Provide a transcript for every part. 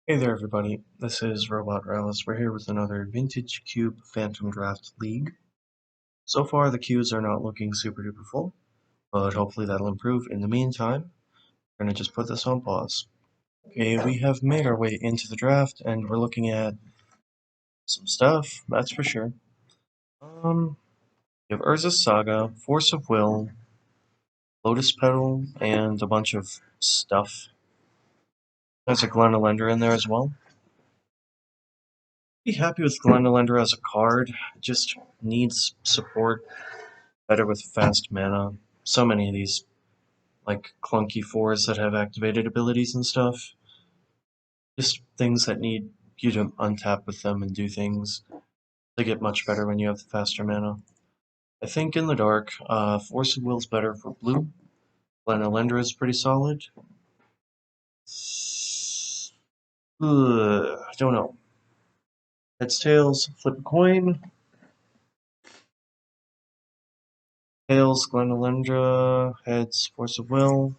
Hey there everybody, this is Robot Rallis. We're here with another Vintage Cube Phantom Draft League. So far the queues are not looking super duper full, but hopefully that'll improve. In the meantime, we're going to just put this on pause. Okay, we have made our way into the draft and we're looking at some stuff, that's for sure. We have Urza's Saga, Force of Will, Lotus Petal, and a bunch of stuff. There's a Glenelender in there as well. Be happy with Glenelender as a card, just needs support better with fast mana. So many of these, like, clunky fours that have activated abilities and stuff. Just things that need you to untap with them and do things. They get much better when you have the faster mana. I think in the dark, Force of Will's better for blue. Glenelender is pretty solid. I don't know. Heads, tails, flip a coin. Tails, Glenelender, heads, Force of Will.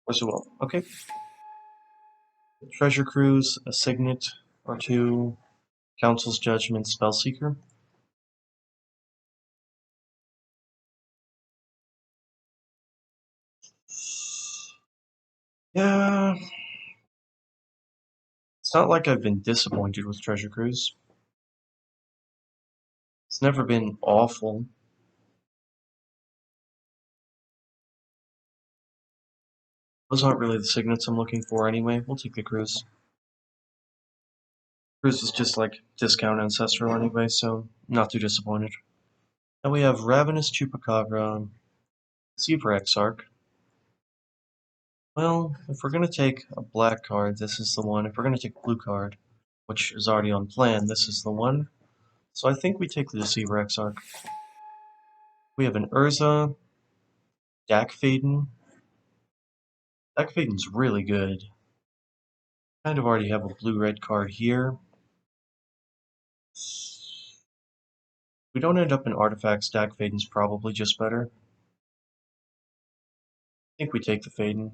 Force of Will, okay. Treasure Cruise, a Signet or two, Council's Judgment, Spellseeker. Yeah, it's not like I've been disappointed with Treasure Cruise. It's never been awful. Those aren't really the signets I'm looking for anyway. We'll take the Cruise. Cruise is just like discount Ancestral anyway, so not too disappointed. Now we have Ravenous Chupacabra, Deceiver Exarch. Well, if we're gonna take a black card, this is the one. If we're gonna take a blue card, which is already on plan, this is the one. So I think we take the Deceiver Exarch. We have an Urza, Dakfaden. Dakfaden's really good. Kind of already have a blue-red card here. If we don't end up in artifacts, Dakfaden's probably just better. I think we take the Faden.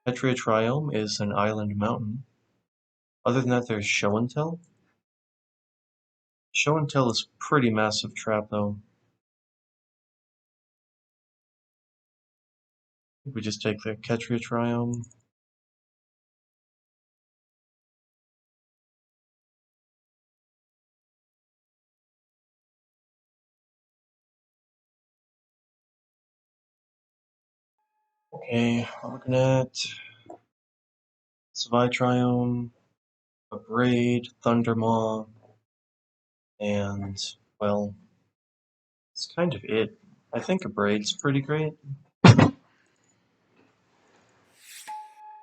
Petria Triome is an island mountain. Other than that, there's Show and Tell. Show and Tell is pretty massive trap, though. I think we just take the Ketria Triome. Okay, we're looking at Savai Triome, Abrade, Thundermaw, and, well, that's kind of it. I think Abrade's pretty great.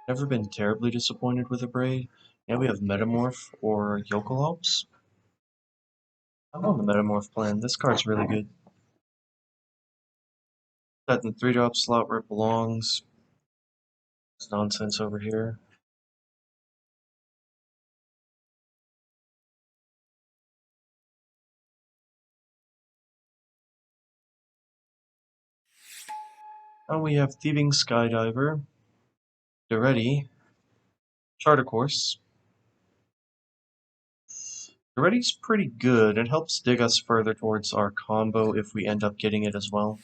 Never been terribly disappointed with Abrade. Now we have Metamorph or Yokolops. I'm on the Metamorph plan. This card's really good. That in the 3-drop slot where it belongs. It's nonsense over here. Now we have Thieving Skydiver, Duretti, Charter Course. Duretti's pretty good. It helps dig us further towards our combo if we end up getting it as well.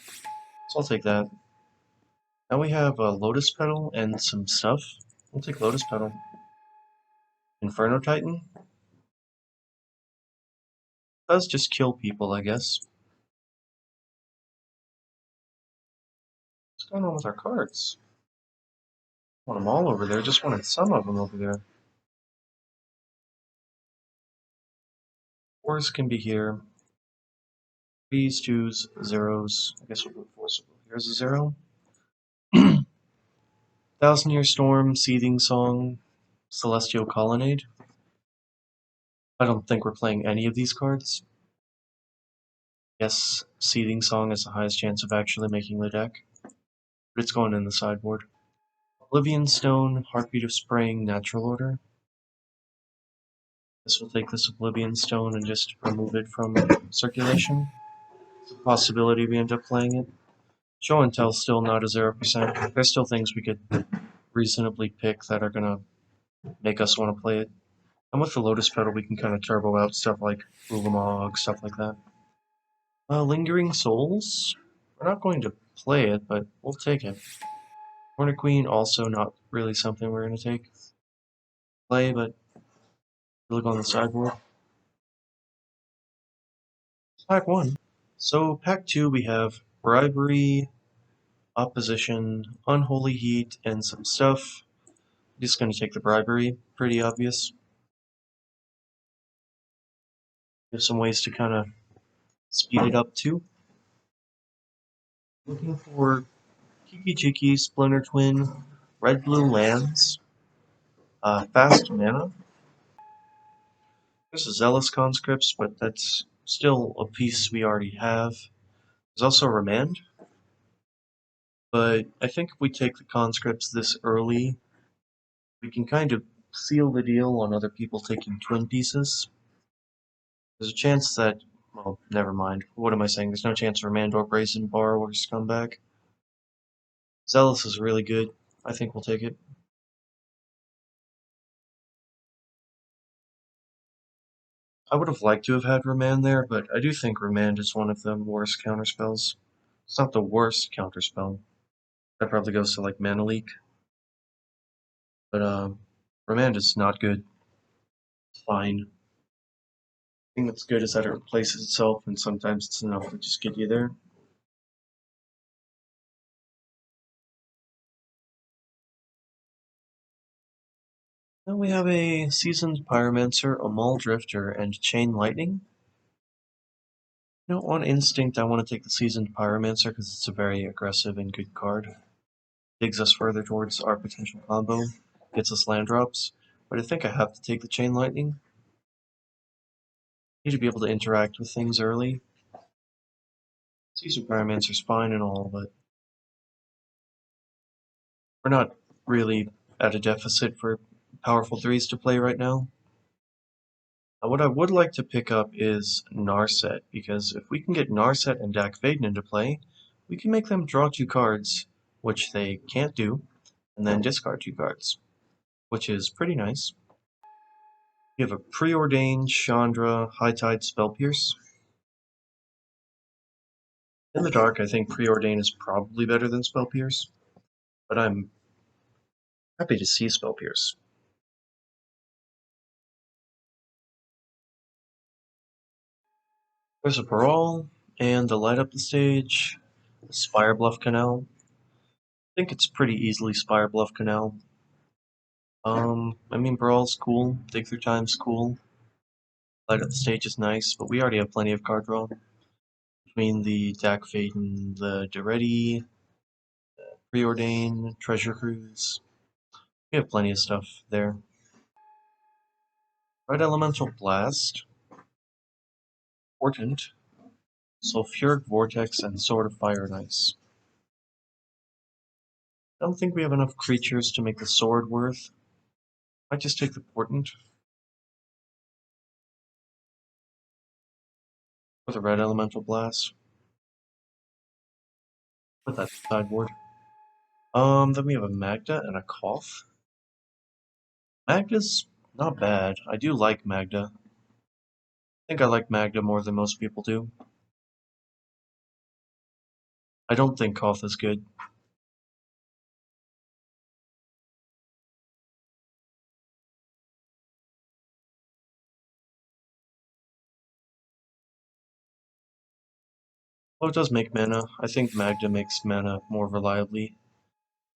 So I'll take that. Now we have a Lotus Petal and some stuff. We'll take Lotus Petal. Inferno Titan. Does just kill people, I guess. What's going on with our cards? Want them all over there, just wanted some of them over there. Fours can be here. Threes, twos, zeros. I guess we'll go fours. Here's a 0. Thousand Year Storm, Seething Song, Celestial Colonnade. I don't think we're playing any of these cards. Yes, Seething Song has the highest chance of actually making the deck, but it's going in the sideboard. Oblivion Stone, Heartbeat of Spring, Natural Order. Guess we'll take this Oblivion Stone and just remove it from circulation. It's a possibility we end up playing it. Show and Tell still not a 0%. There's still things we could reasonably pick that are gonna make us want to play it. And with the Lotus Petal, we can kind of turbo out stuff like Ulamog, stuff like that. Lingering Souls. We're not going to play it, but we'll take it. Corner Queen, also not really something we're going to take. Play, but look on the sideboard. Pack 1. So, Pack 2, we have Bribery, Opposition, Unholy Heat, and some stuff. I'm just going to take the Bribery. Pretty obvious. There's some ways to kind of speed it up, too. Looking for Kiki Jiki, Splinter Twin, Red Blue Lands, Fast Mana. There's a Zealous Conscripts, but that's still a piece we already have. There's also Remand, but I think if we take the Conscripts this early, we can kind of seal the deal on other people taking twin pieces. There's a chance that, well, never mind. What am I saying? There's no chance Remand or Brazen Borrowers come back. Zealous is really good. I think we'll take it. I would have liked to have had Remand there, but I do think Remand is one of the worst counterspells. It's not the worst counterspell. That probably goes to like Mana Leak. But Remand is not good. It's fine. The thing that's good is that it replaces itself, and sometimes it's enough to just get you there. Then we have a Seasoned Pyromancer, a Maul Drifter, and Chain Lightning. You know, on instinct, I want to take the Seasoned Pyromancer because it's a very aggressive and good card. Digs us further towards our potential combo, gets us land drops, but I think I have to take the Chain Lightning. Need to be able to interact with things early. Seasoned Pyromancer's fine and all, but we're not really at a deficit for powerful threes to play right now. What I would like to pick up is Narset, because if we can get Narset and Dak Vaden into play, we can make them draw 2 cards, which they can't do, and then discard 2 cards, which is pretty nice. We have a Preordained, Chandra, High Tide, Spell Pierce. In the dark, I think Preordain is probably better than Spell Pierce, but I'm happy to see Spell Pierce. There's a Brawl, and to light up the stage, Spire Bluff Canal. I think it's pretty easily Spire Bluff Canal. I mean, Brawl's cool, Dig Through Time's cool, light up the stage is nice, but we already have plenty of card draw. Between the Dak Vaden, the Duretti, Preordain, Treasure Cruise, we have plenty of stuff there. Red Elemental Blast, Portent, Sulfuric Vortex, and Sword of Fire and Ice. I don't think we have enough creatures to make the sword worth. Might just take the Portent. With a red Elemental Blast. Put that sideboard. Then we have a Magda and a Cough. Magda's not bad. I do like Magda. I think I like Magda more than most people do. I don't think Koth is good. Well, it does make mana. I think Magda makes mana more reliably.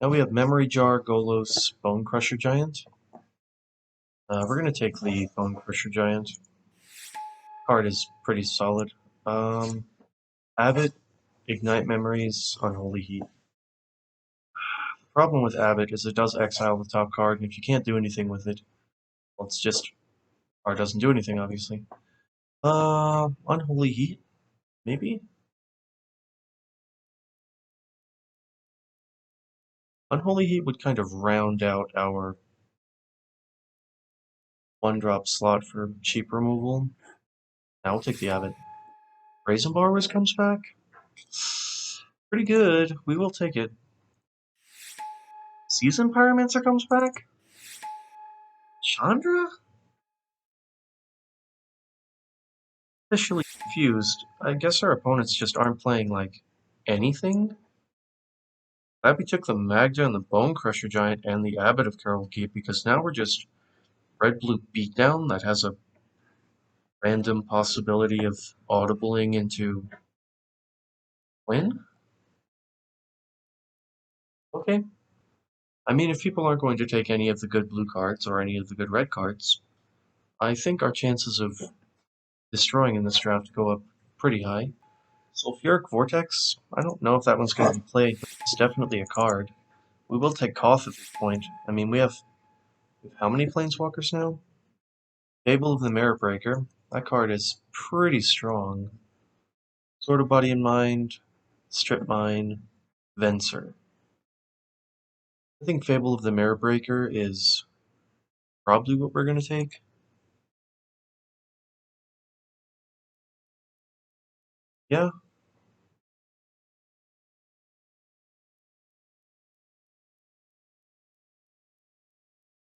Now we have Memory Jar, Golos, Bone Crusher Giant. We're going to take the Bone Crusher Giant. Card is pretty solid. Abbott, Ignite Memories, Unholy Heat. The problem with Abbott is it does exile the top card, and if you can't do anything with it, well, it's just, card doesn't do anything, obviously. Unholy Heat, maybe? Unholy Heat would kind of round out our 1-drop slot for cheap removal. Now we'll take the Abbott. Brazen Borrowers comes back? Pretty good. We will take it. Season Pyromancer comes back? Chandra? Officially confused. I guess our opponents just aren't playing, like, anything? Glad we took the Magda and the Bone Crusher Giant and the Abbot of Carol Keep, because now we're just red-blue beatdown that has a random possibility of audibling into win? Okay. I mean, if people aren't going to take any of the good blue cards or any of the good red cards, I think our chances of destroying in this draft go up pretty high. Sulfuric Vortex, I don't know if that one's going to be played, but it's definitely a card. We will take Koth at this point. I mean, we have how many Planeswalkers now? Fable of the Mirror Breaker. That card is pretty strong. Sword of Body and Mind, Strip Mine, Venser. I think Fable of the Mirror Breaker is probably what we're going to take. Yeah.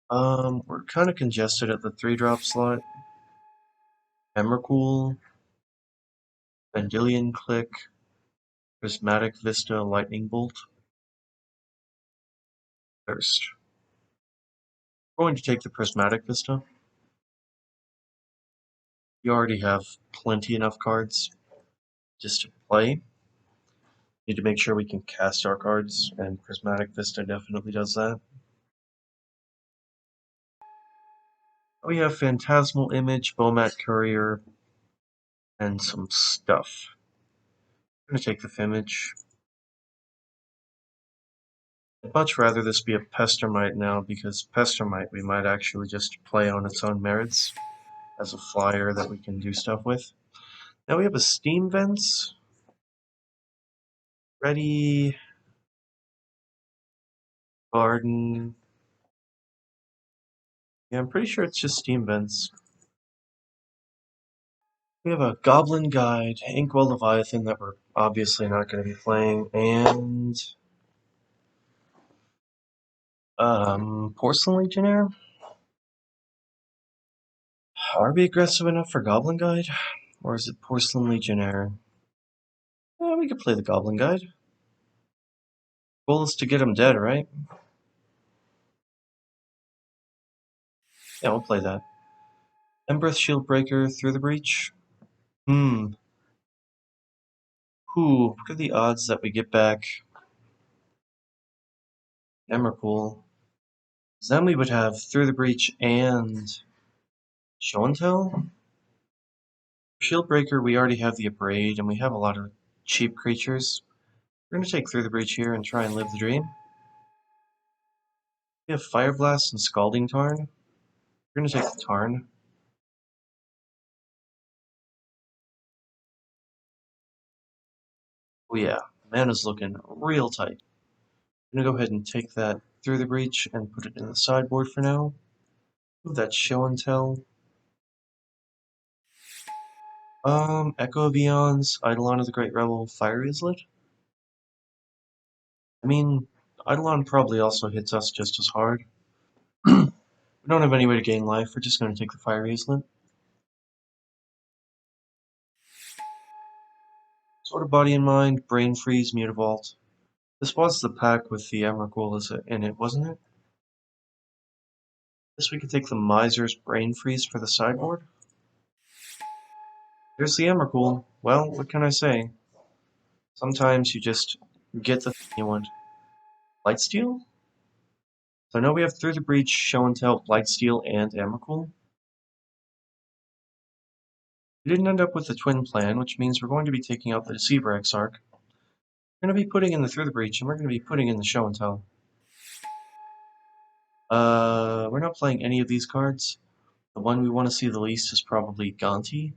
We're kind of congested at the 3-drop slot. EMRAKUL, Vendilion Click, Prismatic Vista, Lightning Bolt. Thirst. We're going to take the Prismatic Vista. You already have plenty enough cards just to play. Need to make sure we can cast our cards, and Prismatic Vista definitely does that. We have Phantasmal Image, Bomat Courier, and some stuff. I'm going to take the image. I'd much rather this be a Pestermite now, because Pestermite we might actually just play on its own merits as a flyer that we can do stuff with. Now we have a Steam Vents. Ready. Garden. Yeah, I'm pretty sure it's just Steam Vents. We have a Goblin Guide, Inkwell Leviathan that we're obviously not going to be playing, and Porcelain Legionnaire. Are we aggressive enough for Goblin Guide? Or is it Porcelain Legionnaire? We could play the Goblin Guide. Goal is to get him dead, right? Yeah, we'll play that. Embereth Shieldbreaker through the breach. What are the odds that we get back EMRAKUL? Then we would have Through the Breach and Show and Tell. Shieldbreaker, we already have the Abrade, and we have a lot of cheap creatures. We're going to take Through the Breach here and try and live the dream. We have Fire Blast and Scalding Tarn. We're going to take the Tarn. Oh yeah, mana's looking real tight. I'm going to go ahead and take that Through the Breach and put it in the sideboard for now. Move that Show and Tell. Echo of Eons, Eidolon of the Great Rebel, Fire Islet? I mean, Eidolon probably also hits us just as hard. We don't have any way to gain life, we're just going to take the Fire Islet. Sword of Body and Mind, Brain Freeze, Mutavault. This was the pack with the EMRAKUL in it, wasn't it? Guess we could take the Miser's Brain Freeze for the sideboard. There's the EMRAKUL. Well, what can I say? Sometimes you just get the thing you want. Lightsteel? So now we have Through the Breach, Show and Tell, Lightsteel, and EMRAKUL. We didn't end up with the Twin Plan, which means we're going to be taking out the Deceiver Exarch. We're going to be putting in the Through the Breach, and we're going to be putting in the Show and Tell. We're not playing any of these cards. The one we want to see the least is probably Gonti.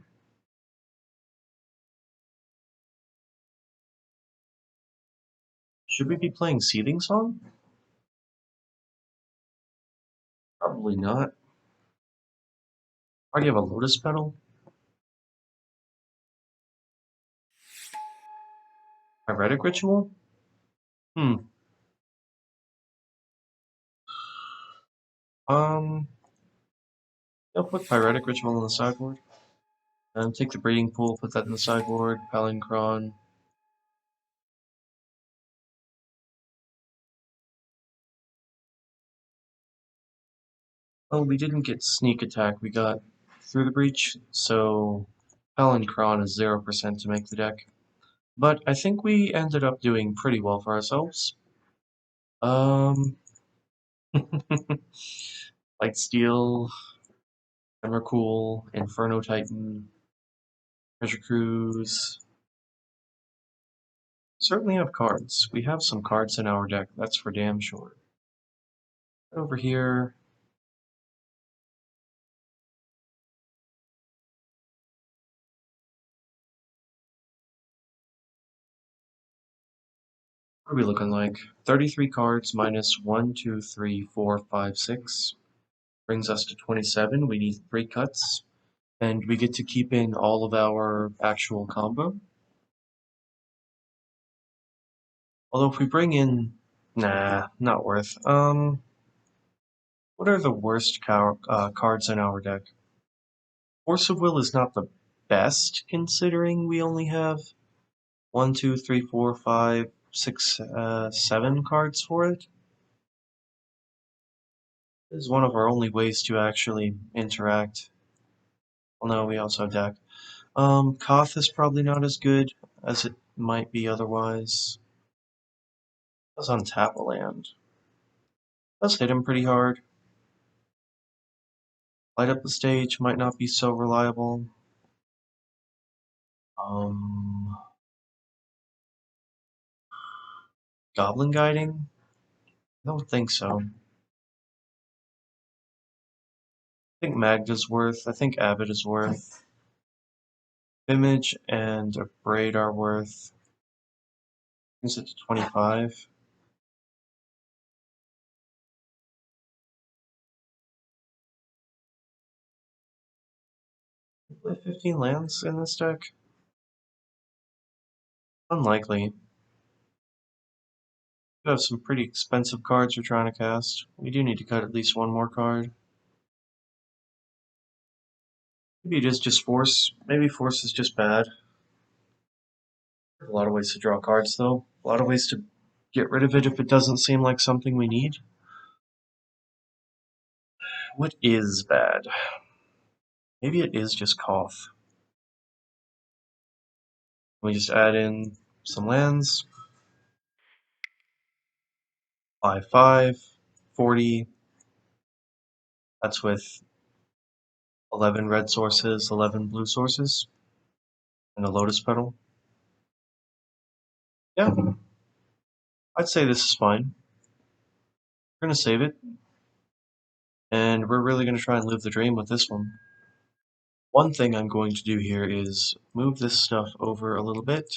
Should we be playing Seething Song? Probably not. Already have a Lotus Petal. Heretic Ritual? I'll put Pyretic Ritual on the sideboard. And take the Breeding Pool, put that in the sideboard. Palinchron. Oh, we didn't get Sneak Attack, we got Through the Breach, so Palinchron is 0% to make the deck. But I think we ended up doing pretty well for ourselves. Um, Light Steel, EMRAKUL, Inferno Titan, Treasure Cruise. Certainly have cards. We have some cards in our deck, that's for damn sure. Over here, what are we looking like? 33 cards minus 1, 2, 3, 4, 5, 6. Brings us to 27. We need 3 cuts. And we get to keep in all of our actual combo. Although if we bring in... Nah, not worth. What are the worst cards in our deck? Force of Will is not the best, considering we only have 1, 2, 3, 4, 5, 6, 7 cards for it. This is one of our only ways to actually interact. Well, no, we also have deck. Koth is probably not as good as it might be otherwise. Does untap a land. Does hit him pretty hard. Light up the stage might not be so reliable. Goblin guiding? I don't think so. I think Magda's worth. I think Abbott is worth. Image and a Braid are worth. Is it 25? Play 15 lands in this deck? Unlikely. We have some pretty expensive cards we're trying to cast. We do need to cut at least one more card. Maybe it is just Force. Maybe Force is just bad. A lot of ways to draw cards, though. A lot of ways to get rid of it if it doesn't seem like something we need. What is bad? Maybe it is just Koth. We just add in some lands. 5, 5, 40. That's with 11 red sources, 11 blue sources, and a Lotus Petal. Yeah, I'd say this is fine. We're going to save it, and we're really going to try and live the dream with this one. One thing I'm going to do here is move this stuff over a little bit.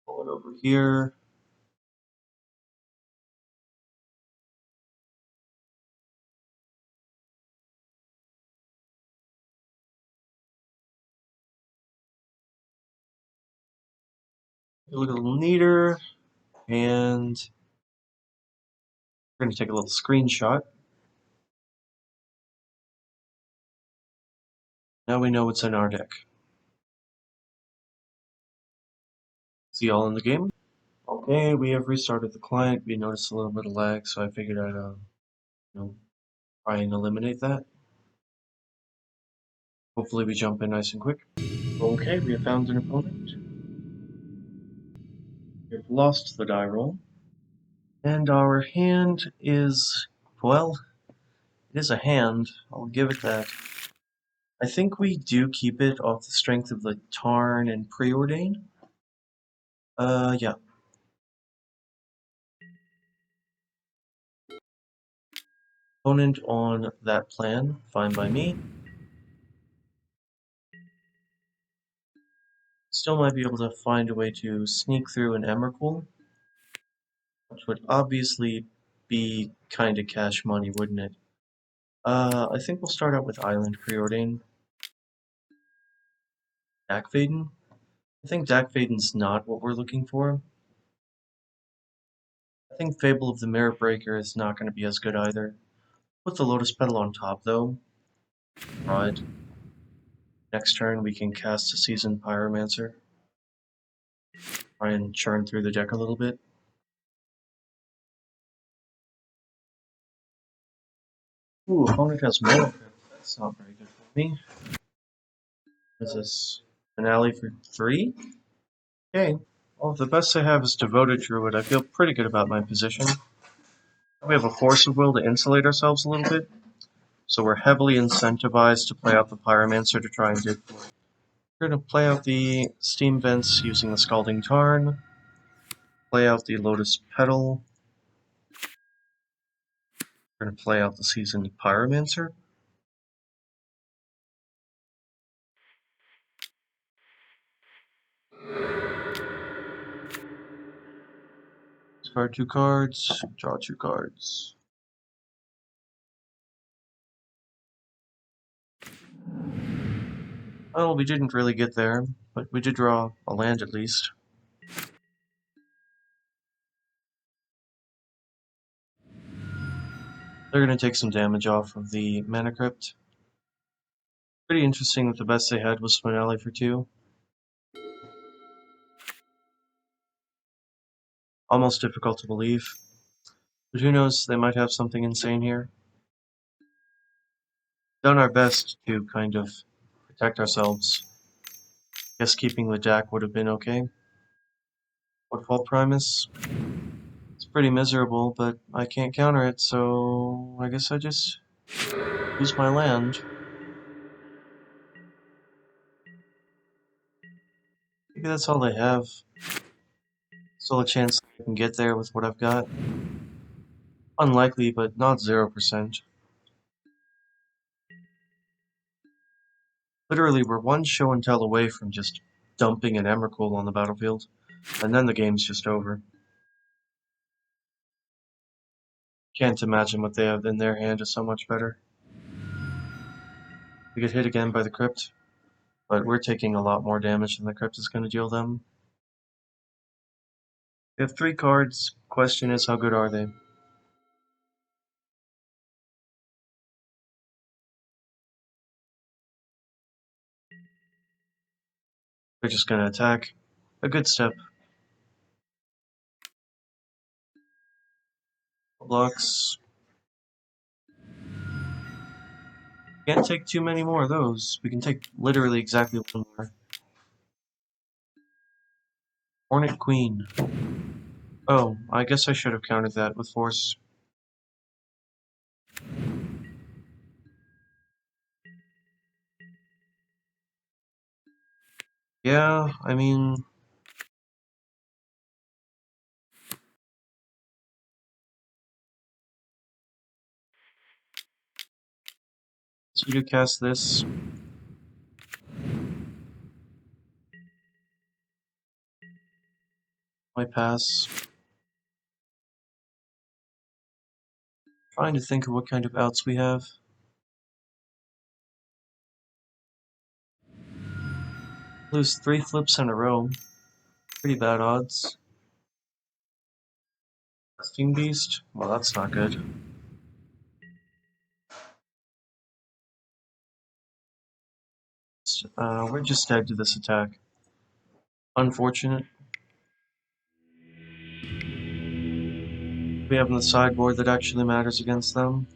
Pull it over here. Look a little neater, and we're going to take a little screenshot. Now we know what's in our deck. See y'all in the game? Okay, we have restarted the client. We noticed a little bit of lag, so I figured I'd try and eliminate that. Hopefully we jump in nice and quick. Okay, we have found an opponent. We've lost the die roll. And our hand is, well, it is a hand. I'll give it that. I think we do keep it off the strength of the Tarn and Preordain. Yeah. Opponent on that plan, fine by me. Still might be able to find a way to sneak through an Emrakul, which would obviously be kind of cash money, wouldn't it? I think we'll start out with Island Preordain. Dak Vaden? I think Dak Vaden's not what we're looking for. I think Fable of the Mirror Breaker is not going to be as good either. Put the Lotus Petal on top, though. Right. Next turn, we can cast a Seasoned Pyromancer. Try and churn through the deck a little bit. Ooh, opponent has Mana Crypt. That's not very good for me. Is this finale for 3? Okay. Well, the best I have is Devoted Druid. I feel pretty good about my position. We have a Force of Will to insulate ourselves a little bit, so we're heavily incentivized to play out the Pyromancer to try and dig for it. We're going to play out the Steam Vents using the Scalding Tarn, play out the Lotus Petal, we're going to play out the Seasoned Pyromancer. Discard 2 cards, draw 2 cards. Well, we didn't really get there, but we did draw a land at least. They're going to take some damage off of the Mana Crypt. Pretty interesting that the best they had was Finale for 2. Almost difficult to believe. But who knows, they might have something insane here. Done our best to kind of protect ourselves. Guess keeping the Jack would have been okay. Woodfall Primus. It's pretty miserable, but I can't counter it, so I guess I just use my land. Maybe that's all they have. Still a chance I can get there with what I've got. Unlikely, but not 0%. Literally, we're one show and tell away from just dumping an EMRAKUL on the battlefield, and then the game's just over. Can't imagine what they have in their hand is so much better. We get hit again by the Crypt, but we're taking a lot more damage than the Crypt is going to deal them. We have 3 cards. Question is, how good are they? They're just going to attack. A good step. Blocks. Can't take too many more of those. We can take literally exactly one more. Hornet Queen. Oh, I guess I should have countered that with Force. Yeah, I mean... So you do cast this. I pass. Trying to think of what kind of outs we have. Lose 3 flips in a row. Pretty bad odds. Steam Beast? Well, that's not good. We're just dead to this attack. Unfortunate. We have on the sideboard that actually matters against them.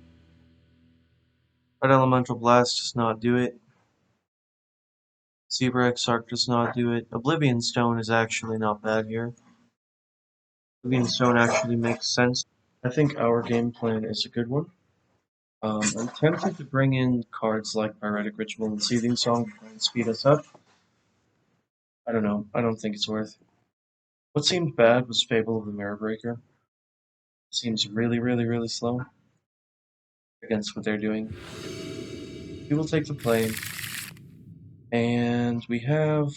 Red Elemental Blast does not do it. Zebra Exarch does not do it. Oblivion Stone is actually not bad here. Oblivion Stone actually makes sense. I think our game plan is a good one. I'm tempted to bring in cards like Pyretic Ritual and Seething Song to try and speed us up. I don't know. I don't think it's worth. What seemed bad was Fable of the Mirror Breaker. Seems really, really, really slow against what they're doing. We will take the play, and we have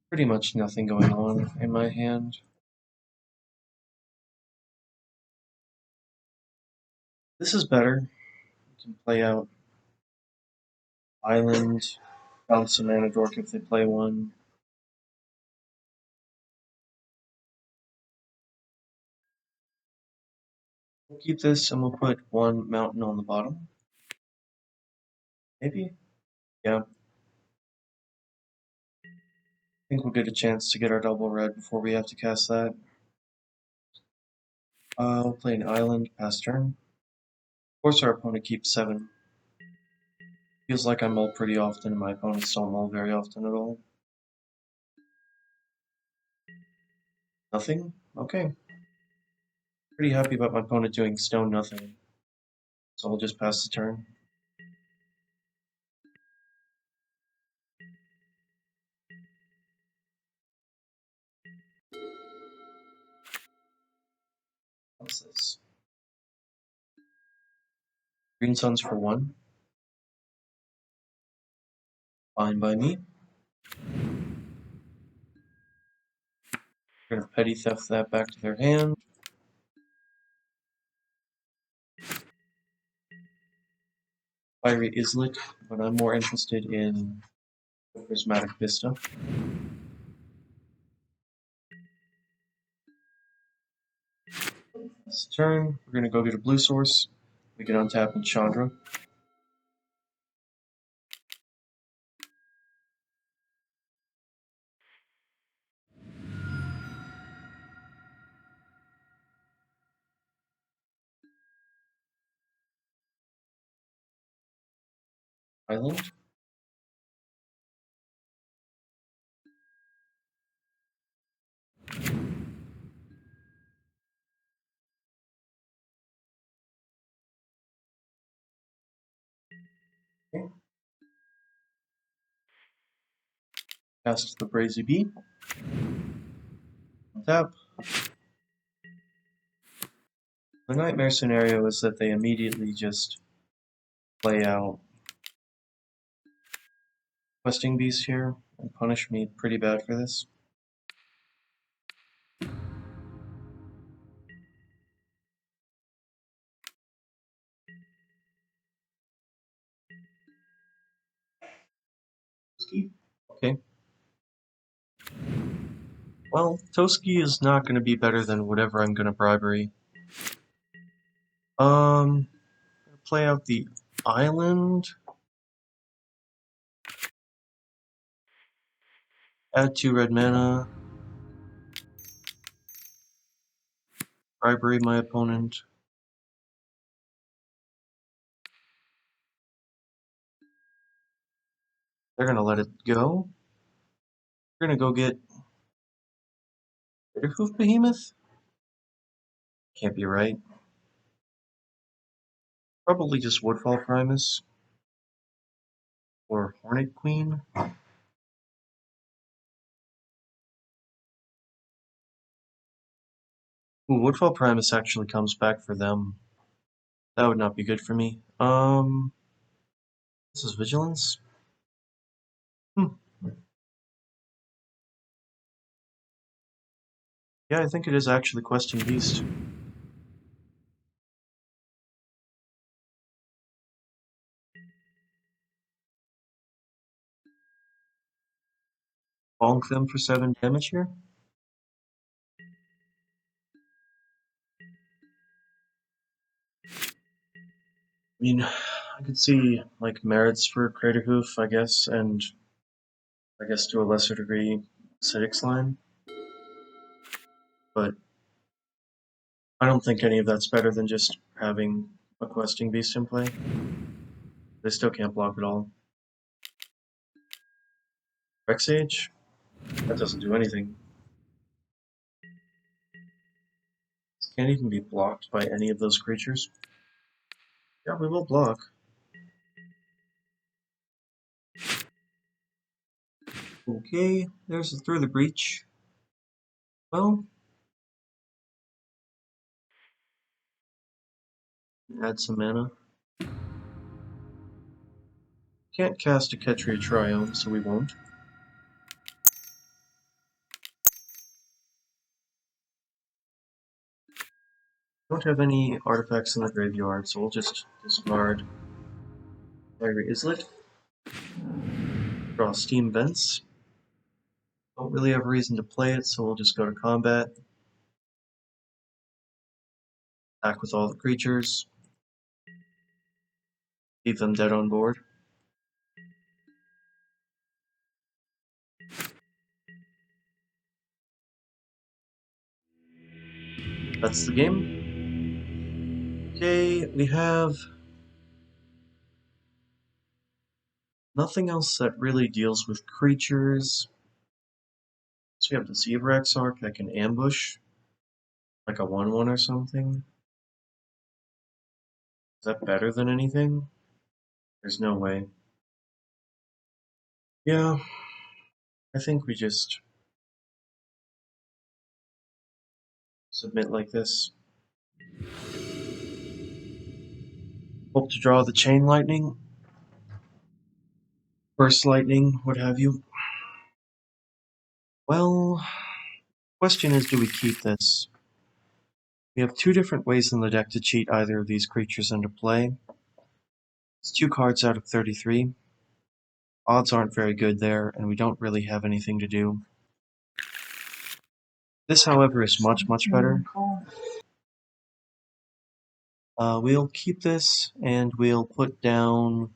pretty much nothing going on in my hand. This is better. We can play out Island. Bounce a mana dork if they play one. We'll keep this and we'll put one mountain on the bottom. Maybe? Yeah. I think we'll get a chance to get our double red before we have to cast that. We'll play an island, pass turn. Force our opponent keeps 7. Feels like I mull pretty often, and my opponents don't mull very often at all. Nothing? Okay. Pretty happy about my opponent doing stone nothing. So we'll just pass the turn. What's this? Green Suns for 1. Fine by me. We're gonna petty theft that back to their hand. Fiery Islet, but I'm more interested in Prismatic Vista. This turn, we're gonna go get a blue source. We can untap and Chandra. Island. Okay. Cast the Brazy Bee. Untap. The nightmare scenario is that they immediately just play out Questing Beast here and punish me pretty bad for this. Okay. Well, Toski is not going to be better than whatever I'm going to bribery. Play out the island. Add 2 red mana. Bribery my opponent. They're going to let it go. We're going to go get Bitterhoof Behemoth? Can't be right. Probably just Woodfall Primus. Or Hornet Queen. Ooh, Woodfall Primus actually comes back for them. That would not be good for me. This is Vigilance? Hmm. Yeah, I think it is actually Questing Beast. Bonk them for 7 damage here. I mean, I could see like merits for Craterhoof, I guess, and I guess to a lesser degree Acidic Slime, but I don't think any of that's better than just having a Questing Beast in play. They still can't block at all. Rexage? That doesn't do anything. Can't even be blocked by any of those creatures. Yeah, we will block. Okay, there's Through the Breach. Well, add some mana. Can't cast a Ketria Triome, so we won't. Don't have any artifacts in the graveyard, so we'll just discard Fiery Islet. Draw Steam Vents. Don't really have a reason to play it, so we'll just go to combat. Attack with all the creatures. Leave them dead on board. That's the game. Okay, we have nothing else that really deals with creatures. So we have the Zebrax Arc that can ambush, like a 1/1 or something. Is that better than anything? There's no way. Yeah, I think we just submit like this. Hope to draw the Chain Lightning, Burst Lightning, what have you. Well, question is, do we keep this? We have two different ways in the deck to cheat either of these creatures into play. It's 2 cards out of 33. Odds aren't very good there, and we don't really have anything to do. This, however, is much, much better. We'll keep this, and we'll put down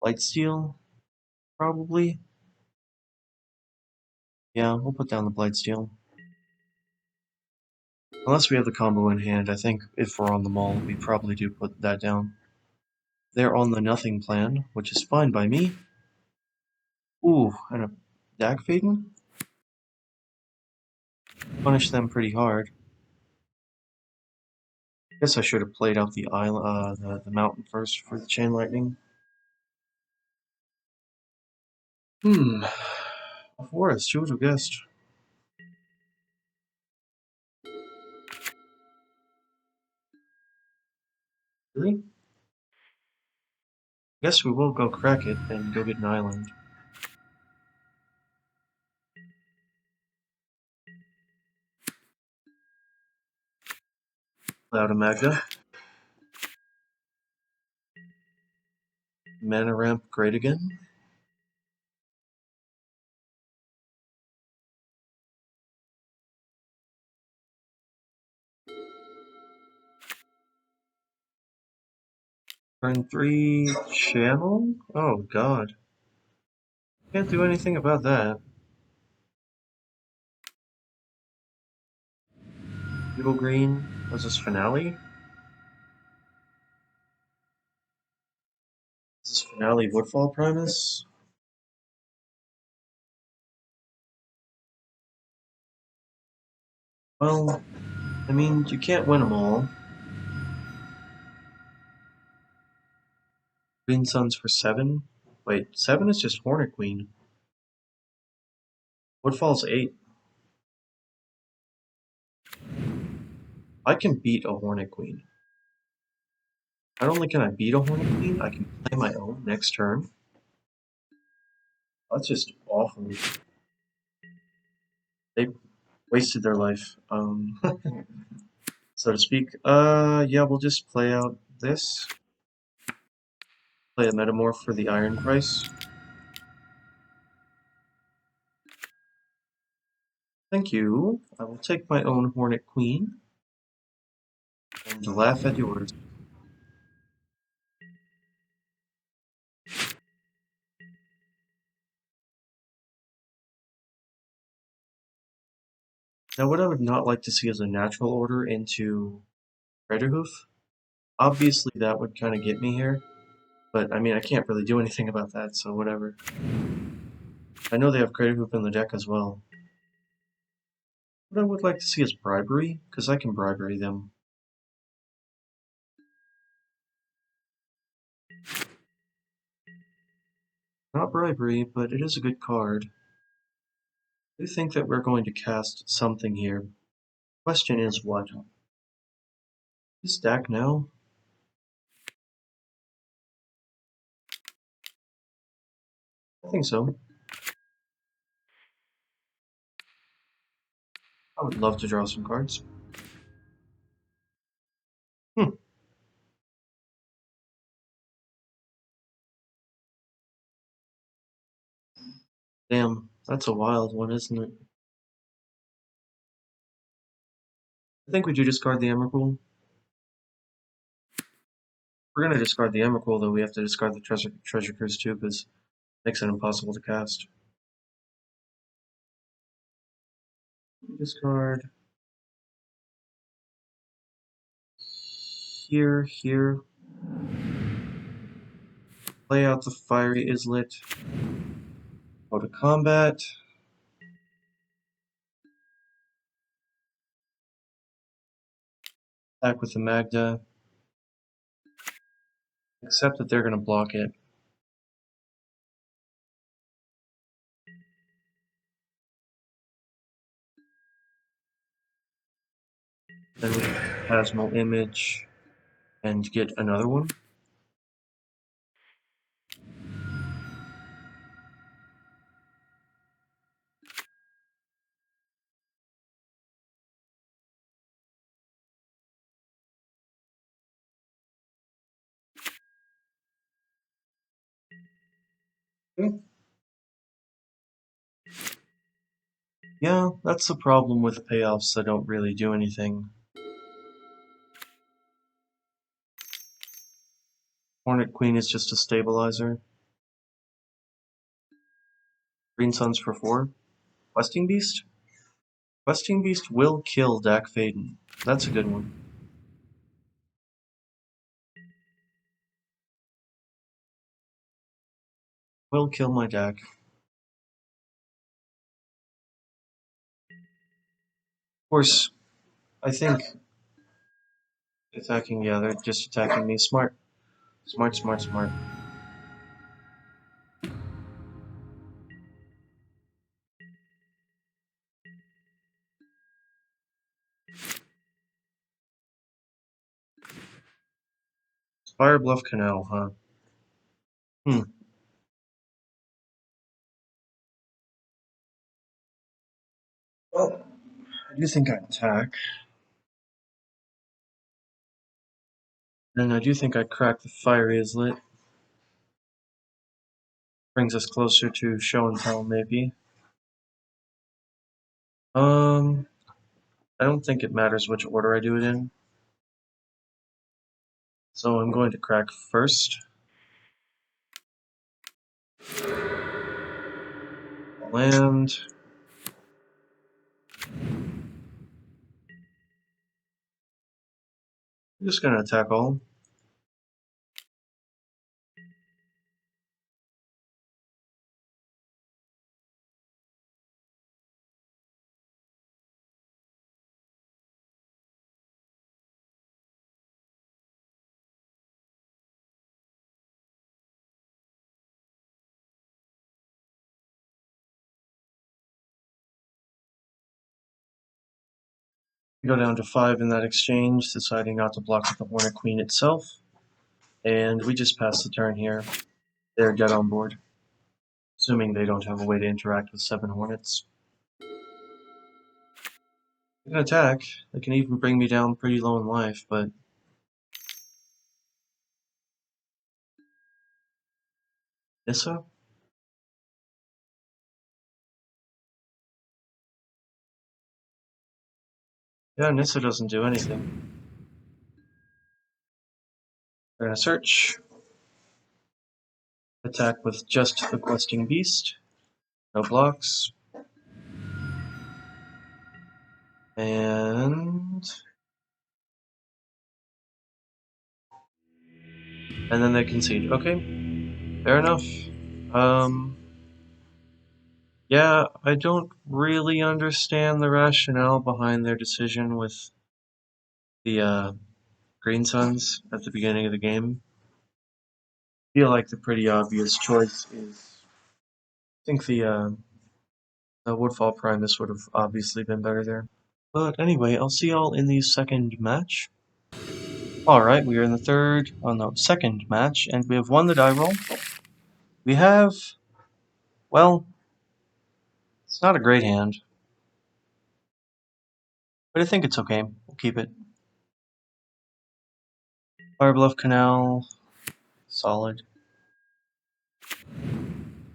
Blightsteel, probably. Yeah, we'll put down the Blightsteel. Unless we have the combo in hand, I think if we're on the mall, we probably do put that down. They're on the nothing plan, which is fine by me. Ooh, and a Dagfaden? Punish them pretty hard. Guess I should have played out the island, the mountain first for the Chain Lightning. A forest, who would have guessed? Really? Guess we will go crack it and go get an island. Cloud of Magda. Mana ramp great again. Turn 3 channel? Oh god. Can't do anything about that. Evil Green. Was this Finale? Is this Finale Woodfall Primus? Well, I mean, you can't win them all. Green Suns for 7? Wait, 7 is just Hornet Queen. Woodfall's 8. I can beat a Hornet Queen. Not only can I beat a Hornet Queen, I can play my own next turn. That's just awful. They wasted their life, so to speak. Yeah, we'll just play out this. Play a Metamorph for the Iron Price. Thank you. I will take my own Hornet Queen and laugh at yours. Now, what I would not like to see is a natural order into Craterhoof. Obviously, that would kind of get me here, but I mean, I can't really do anything about that, so whatever. I know they have Craterhoof in the deck as well. What I would like to see is Bribery, because I can Bribery them. Not Bribery, but it is a good card. I do think that we're going to cast something here. Question is what? This deck now? I think so. I would love to draw some cards. Hmm. Damn, that's a wild one, isn't it? I think we do discard the Emrakul. We're gonna discard the Emrakul, though we have to discard the treasure cruise too, because it makes it impossible to cast. Discard here, here. Play out the fiery islet. Go to combat. Attack with the Magda. Except that they're gonna block it. Then we Plasmal Image and get another one. Okay. Yeah, that's the problem with payoffs that don't really do anything. Hornet Queen is just a stabilizer. Green Suns for 4. Questing Beast? Questing Beast will kill Dak Faden. That's a good one. Will kill my Dak. Of course, I think attacking, yeah, they're just attacking me. Smart. Smart, smart, smart. Fire Bluff Canal, huh? Hmm. Well, I do think I attack. And I do think I crack the Fiery Islet. Brings us closer to show and tell, maybe. I don't think it matters which order I do it in. So I'm going to crack first. Land. I'm just gonna attack all. We go down to 5 in that exchange, deciding not to block with the Hornet Queen itself. And we just pass the turn here. They're dead on board. Assuming they don't have a way to interact with 7 Hornets. They can attack. They can even bring me down pretty low in life, but... Nissa? Yeah, Nissa doesn't do anything. We're gonna search. Attack with just the Questing Beast. No blocks. And then they concede. Okay, fair enough. Yeah, I don't really understand the rationale behind their decision with the Green Suns at the beginning of the game. I feel like the pretty obvious choice is, I think the Woodfall Primus would have obviously been better there. But anyway, I'll see y'all in the second match. Alright, we are in the second match, and we have won the die roll. We have, well, it's not a great hand, but I think it's okay. We'll keep it. Fire Bluff Canal, solid.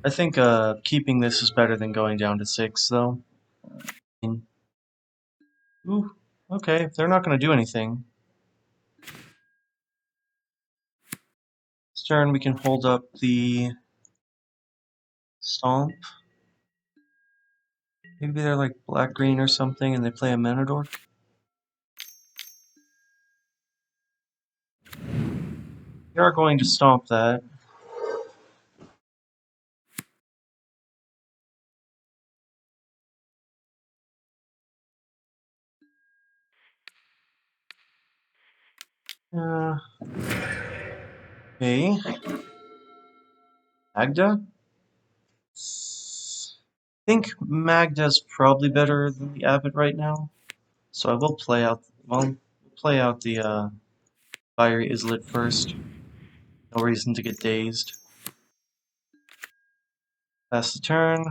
I think keeping this is better than going down to 6, though. Ooh, okay, they're not going to do anything. This turn we can hold up the Stomp. Maybe they're like black-green or something and they play a mana dork. We are going to Stomp that. Okay. Magda? I think Magda's probably better than the Abbot right now. So I will play out, well, play out the Fiery Islet first. No reason to get dazed. Pass the turn.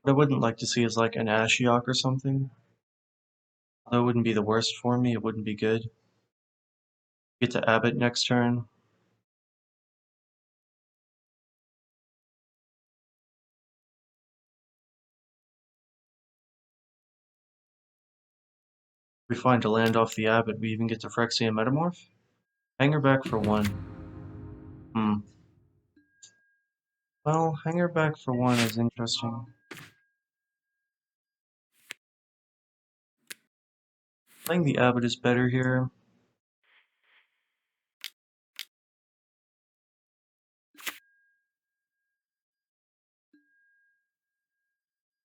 What I wouldn't like to see is like an Ashiok or something. That wouldn't be the worst for me, it wouldn't be good. Get to Abbott next turn. We find a land off the Abbott, we even get to Phyrexian Metamorph. Hang her back for 1. Hmm. Well, hang her back for 1 is interesting. Playing the Abbott is better here.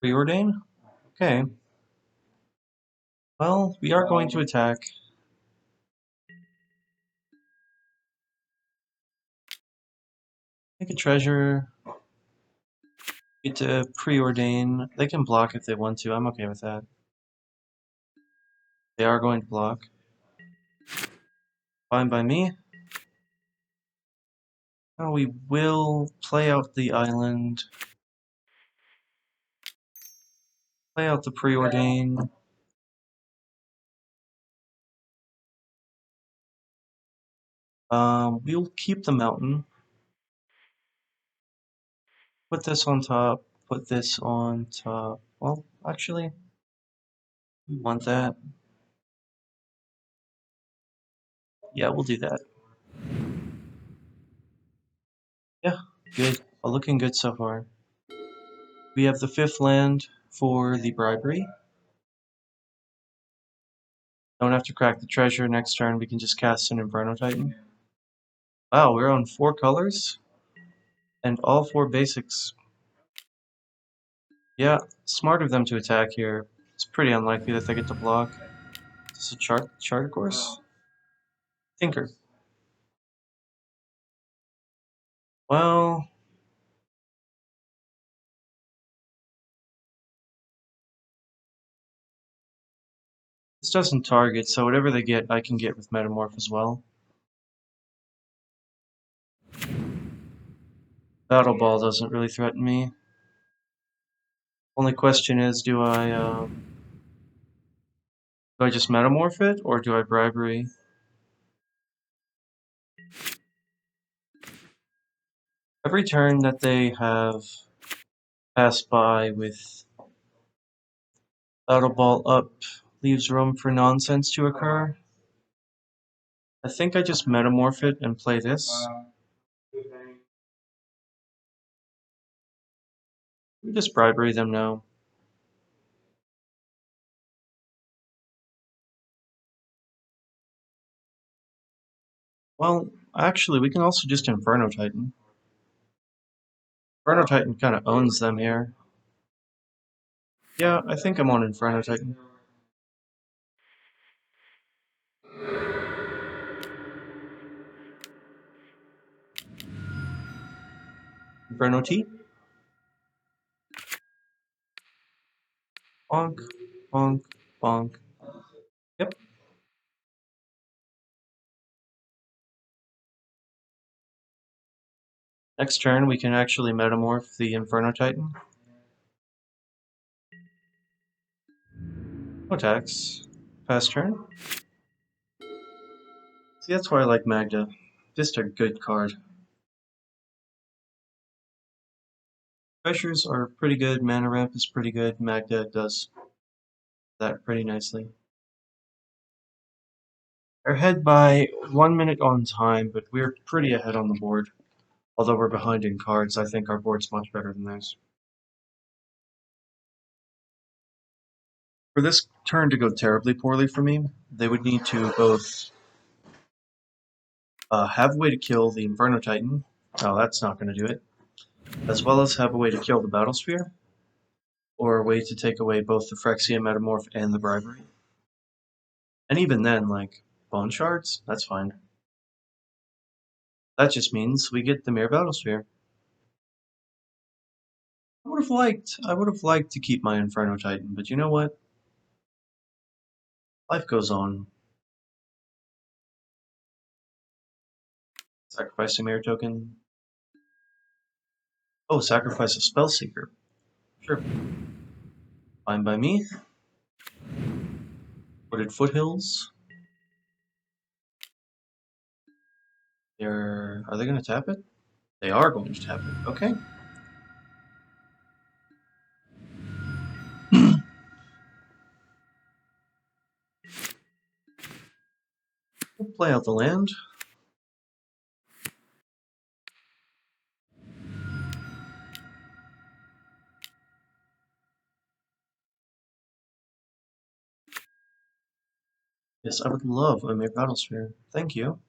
Preordain? Okay. Well, we are going to attack. Take a treasure. Get to preordain. They can block if they want to. I'm okay with that. They are going to block. Fine by me. Now we will play out the island. Play out the preordain. We'll keep the mountain. Put this on top. Put this on top. Well, actually, we want that. Yeah, we'll do that. Yeah, good. Looking good so far. We have the 5th land for the bribery. Don't have to crack the treasure next turn. We can just cast an Inferno Titan. Wow, we're on 4 colors and all 4 basics. Yeah, smart of them to attack here. It's pretty unlikely that they get to block. Is this a charter course? Tinker. Well, this doesn't target, so whatever they get, I can get with Metamorph as well. Battle Ball doesn't really threaten me. Only question is, do I just Metamorph it, or do I Bribery? Every turn that they have passed by with Battle Ball up leaves room for nonsense to occur. I think I just Metamorph it and play this. We just Bribery them now. Well, actually, we can also just Inferno Titan. Inferno Titan kind of owns them here. Yeah, I think I'm on Inferno Titan. Inferno T. Bonk, bonk, bonk. Yep. Next turn, we can actually metamorph the Inferno Titan. Attacks. Pass turn. See, that's why I like Magda. Just a good card. Pressures are pretty good, mana ramp is pretty good, Magda does that pretty nicely. We're ahead by 1 minute on time, but we're pretty ahead on the board. Although we're behind in cards, I think our board's much better than theirs. For this turn to go terribly poorly for me, they would need to both have a way to kill the Inferno Titan. Oh, that's not going to do it. As well as have a way to kill the Battle Sphere, or a way to take away both the Phyrexia Metamorph and the Bribery. And even then, like, Bone Shards? That's fine. That just means we get the Mere Battle Sphere. I would have liked to keep my Inferno Titan, but you know what? Life goes on. Sacrifice a Mere token. Oh, sacrifice a Spellseeker. Sure. Fine by me. Wooded Foothills. Are they going to tap it? They are going to tap it. Okay. We'll play out the land. Yes, I would love a Mere Battle Sphere. Thank you.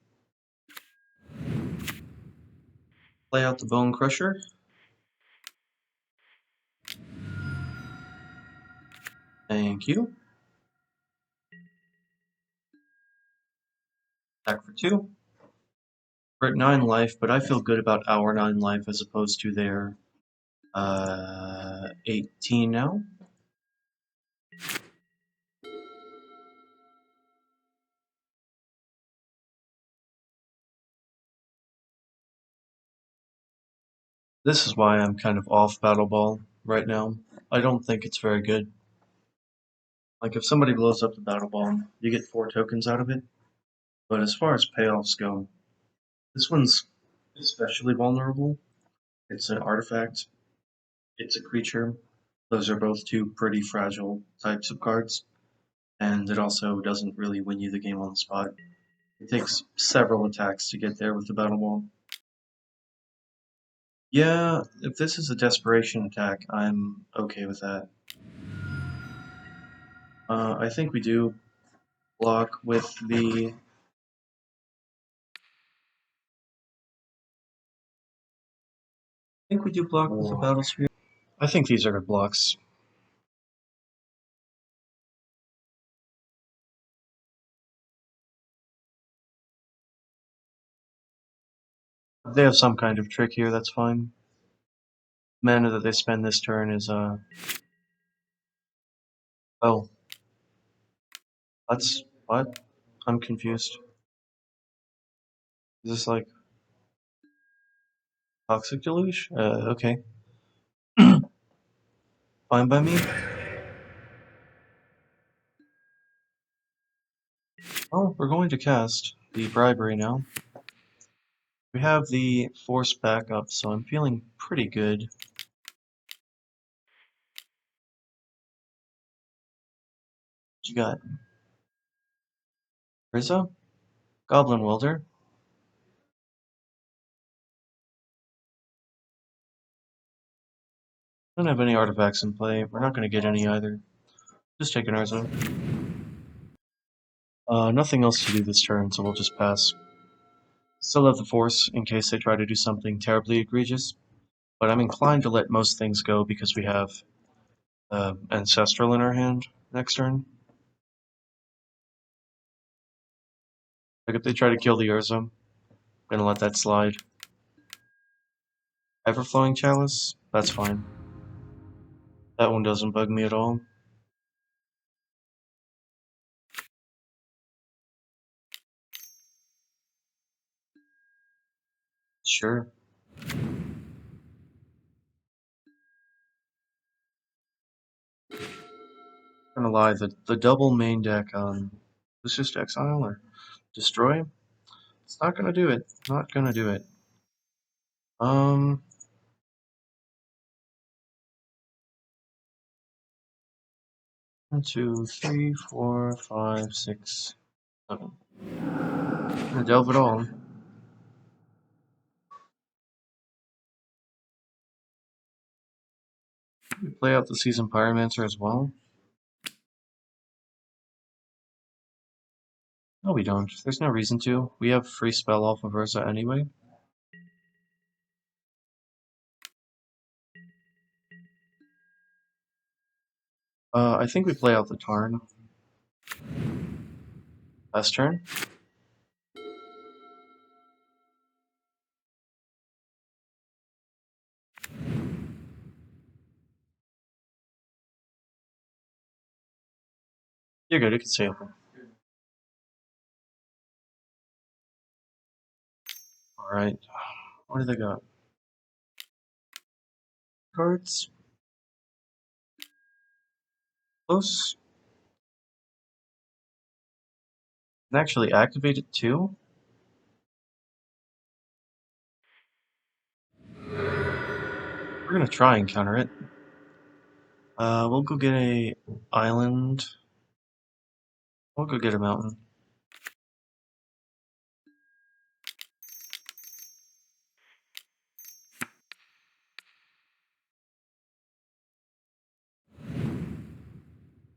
Play out the Bone Crusher. Thank you. Attack for 2. We're at 9 life, but I feel good about our 9 life as opposed to their 18 now. This is why I'm kind of off Battle Ball right now. I don't think it's very good. Like, if somebody blows up the Battle Ball, you get 4 tokens out of it. But as far as payoffs go, this one's especially vulnerable. It's an artifact. It's a creature. Those are both two pretty fragile types of cards. And it also doesn't really win you the game on the spot. It takes several attacks to get there with the Battle Ball. Yeah, if this is a desperation attack, I'm okay with that. I think we do block with the... I think we do block with the Battle Sphere. I think these are good blocks. If they have some kind of trick here, that's fine. Mana that they spend this turn is, oh. That's... what? I'm confused. Is this like... Toxic Deluge? Okay. Fine by me. Oh, we're going to cast the Bribery now. We have the Force backup, so I'm feeling pretty good. What you got? Rizzo? Goblin Welder? Don't have any artifacts in play. We're not going to get any either. Just take an Urza. Nothing else to do this turn, so we'll just pass. Still have the Force in case they try to do something terribly egregious, but I'm inclined to let most things go because we have Ancestral in our hand next turn. Like if they try to kill the Urza, I'm gonna let that slide. Everflowing Chalice? That's fine. That one doesn't bug me at all. Sure. Gonna lie, the double main deck let's just exile or destroy. It's not gonna do it. Not gonna do it. Um, 1, 2, 3, 4, 5, 6, 7. Gonna delve it all. We play out the Season Pyromancer as well. No, we don't. There's no reason to. We have free spell off of Urza anyway. I think we play out the Tarn. Last turn. You're good, you can stay open. Alright. What do they got? Cards? Close. And actually activate it too? We're gonna try and counter it. We'll go get a island. We'll go get a mountain.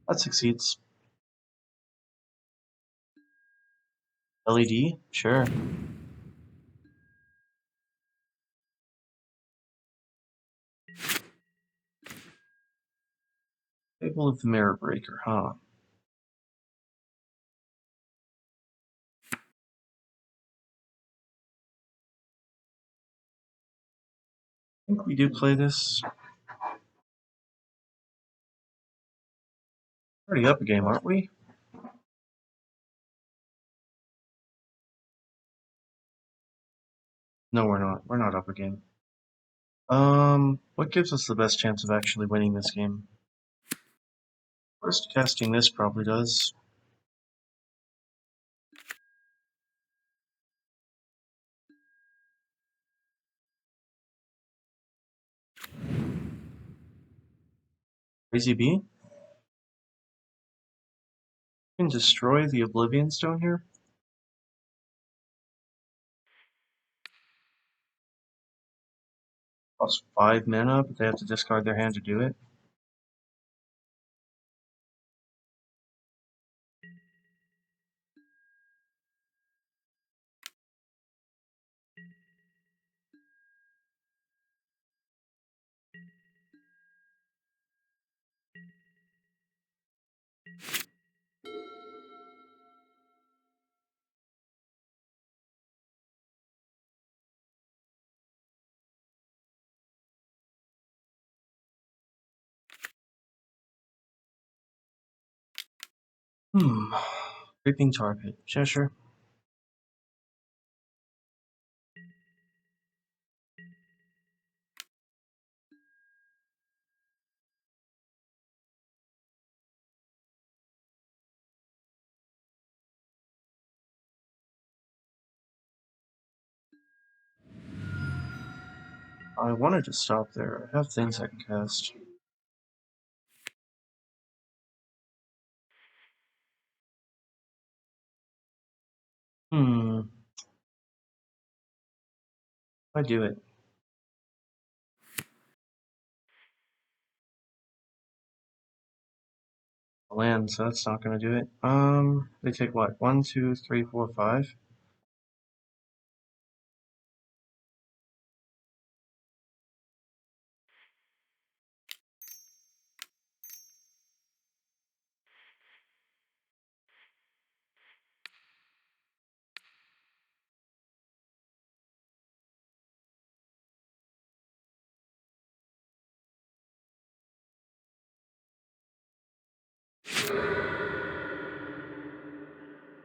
That succeeds. LED? Sure. Fable of the Mirror Breaker, huh? I think we do play this. Already up a game, aren't we? No, we're not. We're not up a game. What gives us the best chance of actually winning this game? First casting this probably does. Crazy Bee? We can destroy the Oblivion Stone here. Costs 5 mana, but they have to discard their hand to do it. Creeping Tar Pit. Yeah, sure. I wanted to stop there. I have things I can cast. I do it. Land, so that's not gonna do it. They take what? 1, 2, 3, 4, 5.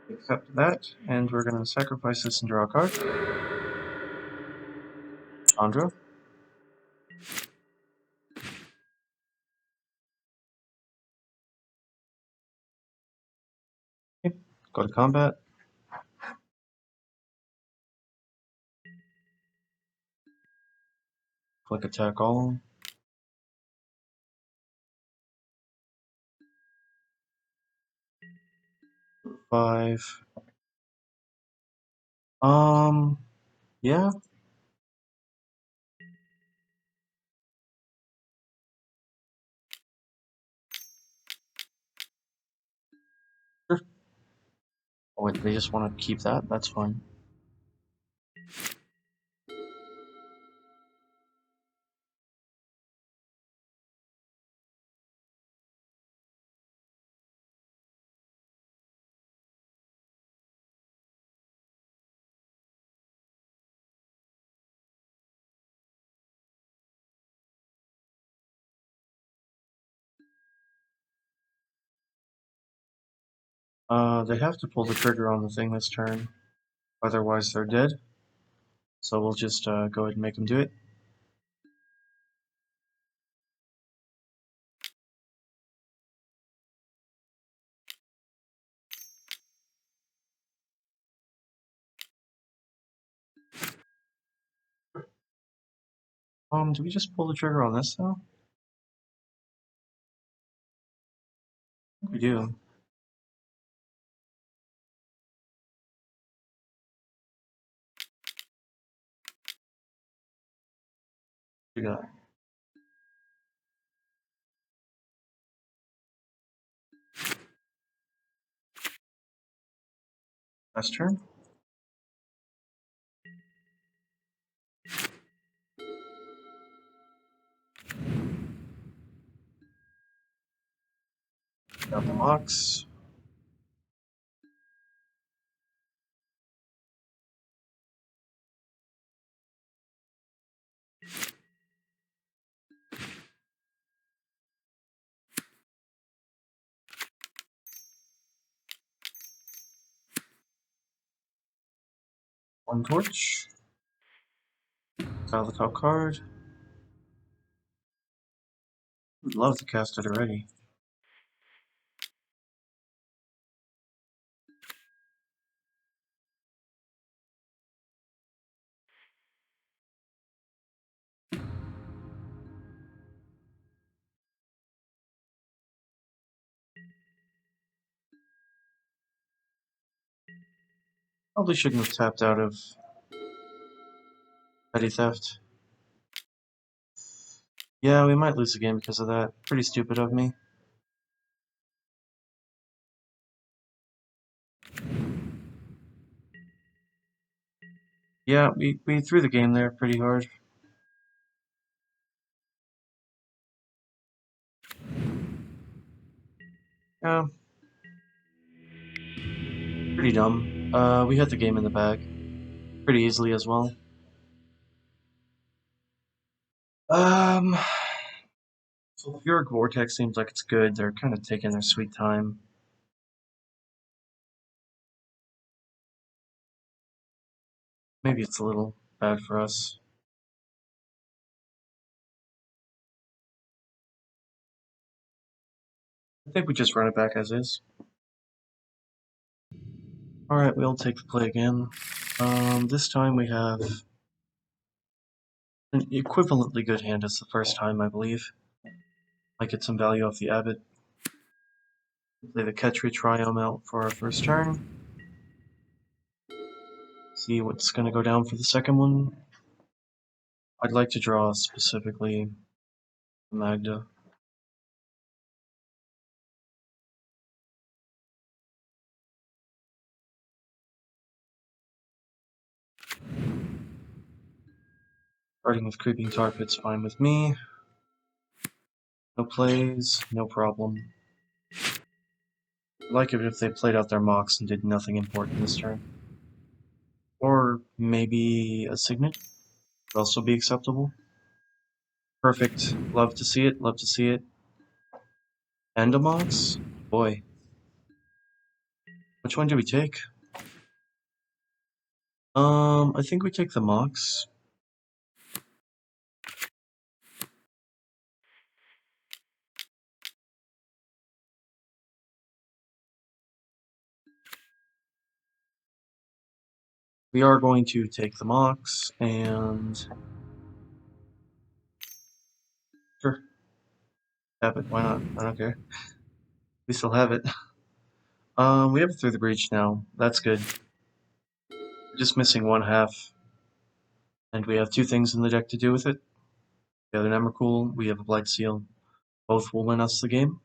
Accept that, and we're gonna sacrifice this and draw a card. Chandra. Go to combat. Click attack all. Five. Yeah. Sure. Oh, wait, they just want to keep that? That's fine. They have to pull the trigger on the thing this turn. Otherwise, they're dead. So we'll just go ahead and make them do it. Do we just pull the trigger on this though? We do. We got last turn. Got the box. One torch. Exile the top card. Would love to cast it already. Probably shouldn't have tapped out of petty theft. Yeah, we might lose the game because of that. Pretty stupid of me. Yeah, we threw the game there pretty hard. Yeah, pretty dumb. We had the game in the bag. Pretty easily as well. Um, Sulfuric Vortex seems like it's good. They're kind of taking their sweet time. Maybe it's a little bad for us. I think we just run it back as is. Alright, we'll take the play again. This time we have an equivalently good hand as the first time, I believe. Might get some value off the Abbot. Play the Ketri Triome out for our first turn. See what's going to go down for the second one. I'd like to draw specifically Magda. Starting with Creeping Tar Pit's fine with me. No plays, no problem. I'd like it if they played out their mocks and did nothing important this turn. Or maybe a Signet would also be acceptable. Perfect. Love to see it, love to see it. And a mox? Boy. Which one do we take? I think we take the mox. We are going to take the Mox and sure, have it. Why not? I don't care. We still have it. We have it through the breach now. That's good. We're just missing one half, and we have two things in the deck to do with it. We have an EMRAKUL, we have a Blight Seal. Both will win us the game,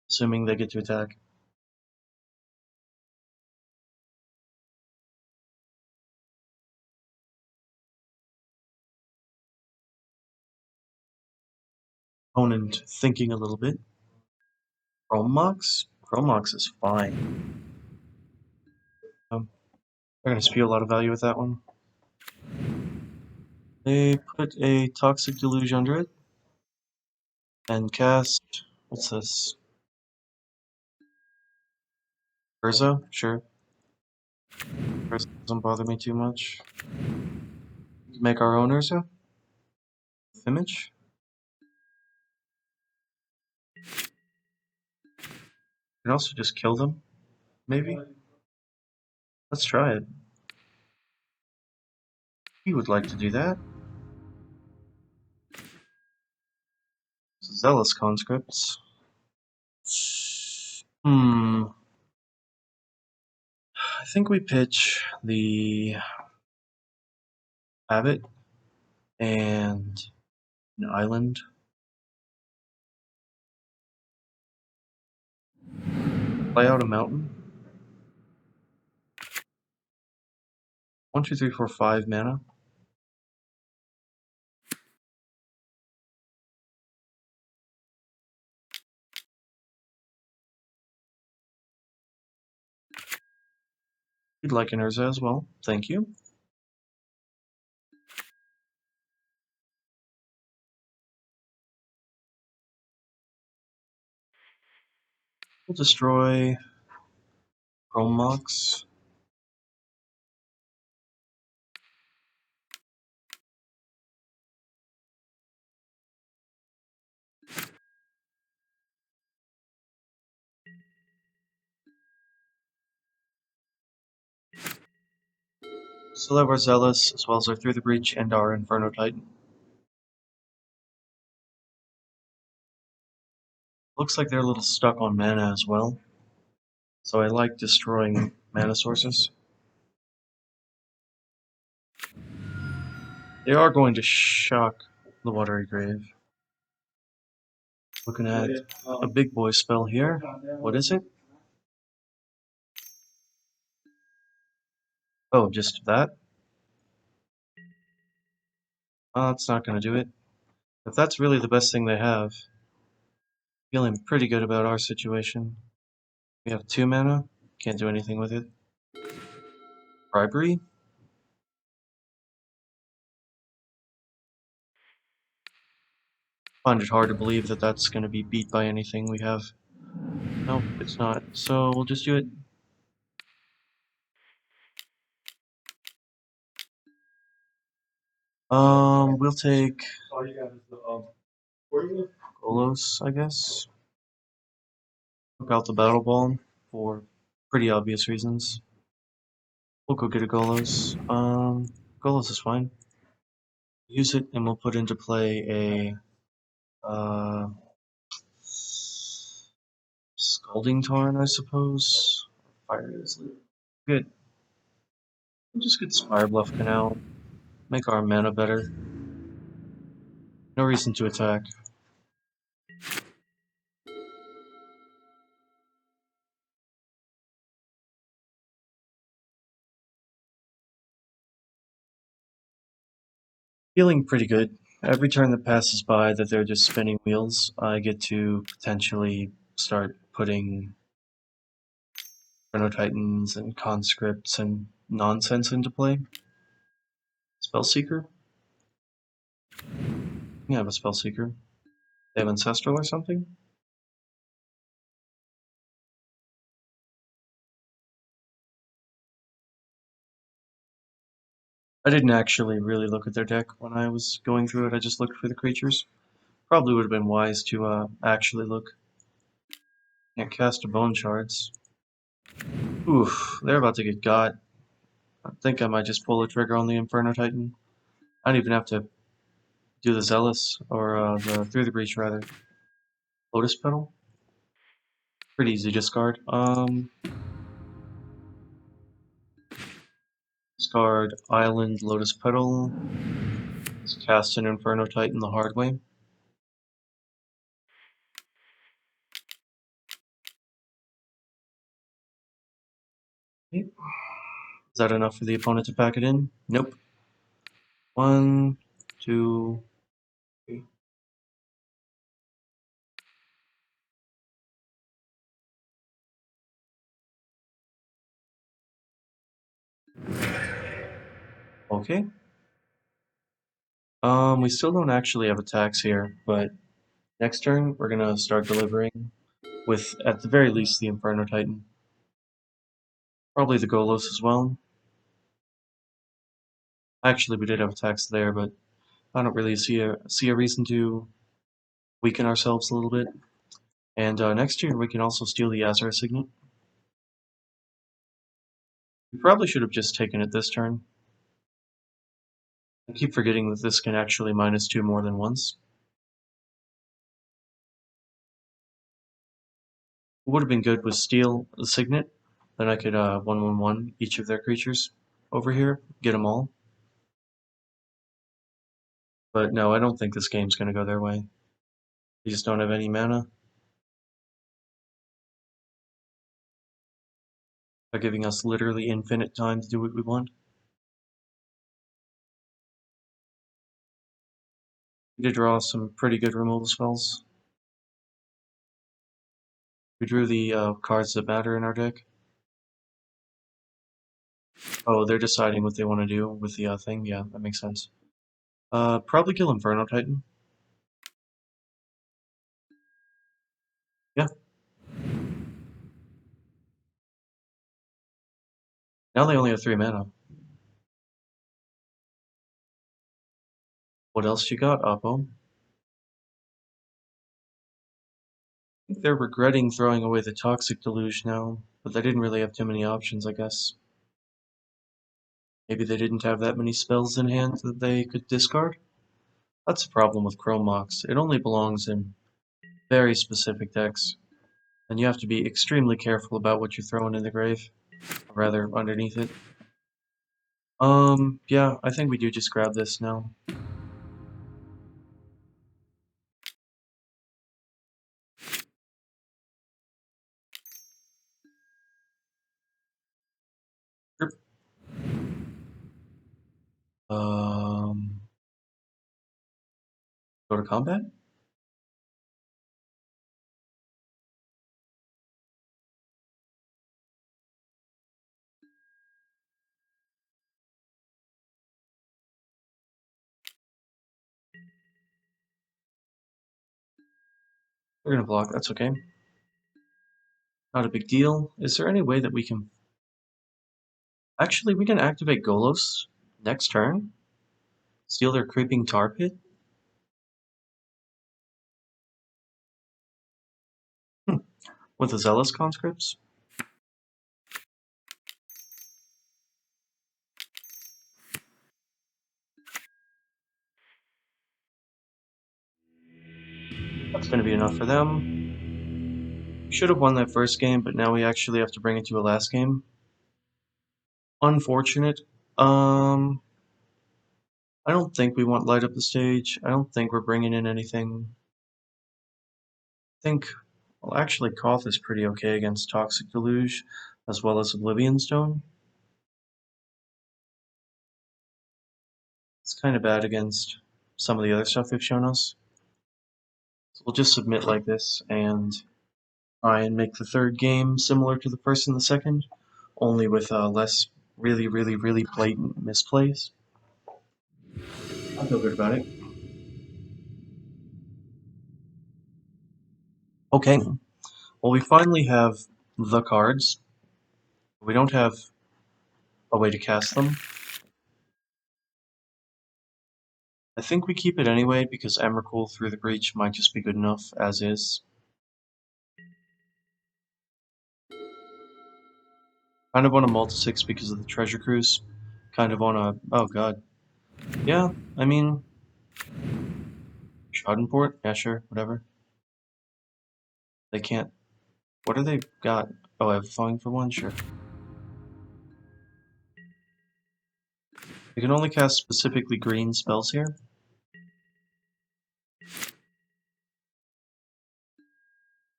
assuming they get to attack. Opponent thinking a little bit. Chromox? Chromox is fine. They're going to spew a lot of value with that one. They put a Toxic Deluge under it and cast. What's this? Urza? Sure. Urza doesn't bother me too much. We can make our own Urza. Image. We can also just kill them, maybe. Let's try it. He would like to do that. Zealous conscripts. I think we pitch the Abbot and an island. Play out a mountain. 1, 2, 3, 4, 5 mana. We'd like an Urza as well. Thank you. We'll destroy Chromox. Still have our Zealous, as well as our Through the Breach and our Inferno Titan. Looks like they're a little stuck on mana as well, so I like destroying mana sources. They are going to shock the Watery Grave. Looking at a big boy spell here. What is it? Oh, just that? That's not going to do it. If that's really the best thing they have, feeling pretty good about our situation. We have 2 mana, can't do anything with it. Bribery? Find it hard to believe that that's going to be beat by anything we have. Nope, it's not. So we'll just do it. We'll take Golos, I guess. Took out the Battle Ball for pretty obvious reasons. We'll go get a Golos. Golos is fine. Use it, and we'll put into play a Scalding Tarn, I suppose. Fire is good. We'll just get Spire Bluff Canal. Make our mana better. No reason to attack. Feeling pretty good. Every turn that passes by that they're just spinning wheels, I get to potentially start putting Chrono Titans and conscripts and nonsense into play. Spellseeker? Yeah, I have a Spellseeker. They have Ancestral or something? I didn't actually really look at their deck when I was going through it, I just looked for the creatures. Probably would have been wise to actually look. Can't cast a Bone Shards. Oof, they're about to get got. I think I might just pull the trigger on the Inferno Titan. I don't even have to do the Zealous, or the Through the Breach, rather. Lotus Petal? Pretty easy discard. Discard Island, Lotus Petal. Let's cast an Inferno Titan the hard way. Okay. Is that enough for the opponent to pack it in? Nope. 1, 2, 3. Okay. We still don't actually have attacks here, but next turn we're gonna start delivering with, at the very least, the Inferno Titan. Probably the Golos as well. Actually, we did have attacks there, but I don't really see a reason to weaken ourselves a little bit. And next turn we can also steal the Azure Signet. We probably should have just taken it this turn. I keep forgetting that this can actually -2 more than once. What would have been good was steal the Signet, then I could 1/1/1 each of their creatures over here, get them all. But no, I don't think this game's gonna go their way. They just don't have any mana. They're giving us literally infinite time to do what we want. We did draw some pretty good removal spells. We drew the cards that matter in our deck. Oh, they're deciding what they want to do with the thing? Yeah, that makes sense. Probably kill Inferno Titan. Yeah. Now they only have 3 mana. What else you got, Oppo? I think they're regretting throwing away the Toxic Deluge now, but they didn't really have too many options, I guess. Maybe they didn't have that many spells in hand that they could discard? That's the problem with Chrome Mox. It only belongs in very specific decks, and you have to be extremely careful about what you're throwing in the grave, or rather, underneath it. Yeah, I think we do just grab this now. Sure. Go to combat? We're gonna block, that's okay. Not a big deal. Is there any way that we can... Actually, we can activate Golos next turn? Steal their Creeping Tar Pit? With the Zealous Conscripts? That's gonna be enough for them. We should have won that first game, but now we actually have to bring it to a last game. Unfortunate. I don't think we want Light Up the Stage. I don't think we're bringing in anything. I think, well, actually, Koth is pretty okay against Toxic Deluge, as well as Oblivion Stone. It's kind of bad against some of the other stuff they've shown us. So we'll just submit like this and try and make the third game similar to the first and the second, only with less really, really, really blatant misplays. I feel good about it. Okay, well, we finally have the cards. We don't have a way to cast them. I think we keep it anyway because EMRAKUL Through the Breach might just be good enough as is. Kind of want a multi-6 because of the Treasure Cruise. kind of on a... Oh god. Yeah, I mean... Schadenport? Yeah, sure, whatever. They can't... What do they got? Oh, I have Falling for one? Sure. They can only cast specifically green spells here.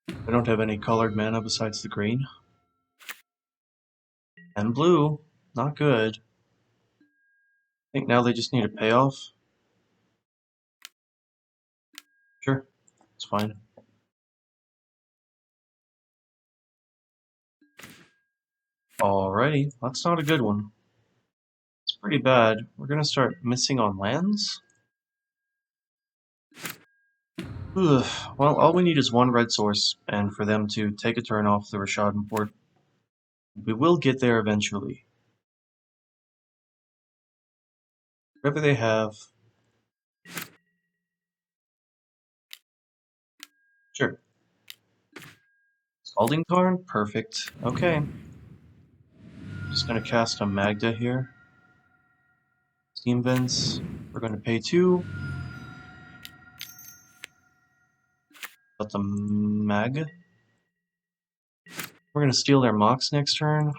I don't have any colored mana besides the green. And blue. Not good. I think now they just need a payoff. Sure, it's fine. Alrighty, that's not a good one. It's pretty bad. We're gonna start missing on lands? Ugh. Well, all we need is one red source, and for them to take a turn off the Rashad port. We will get there eventually. Whatever they have. Sure. Scalding Tarn? Perfect. Okay. Just gonna cast a Magda here. Steam Vents. We're gonna pay 2. But the Mag. We're gonna steal their Mox next turn.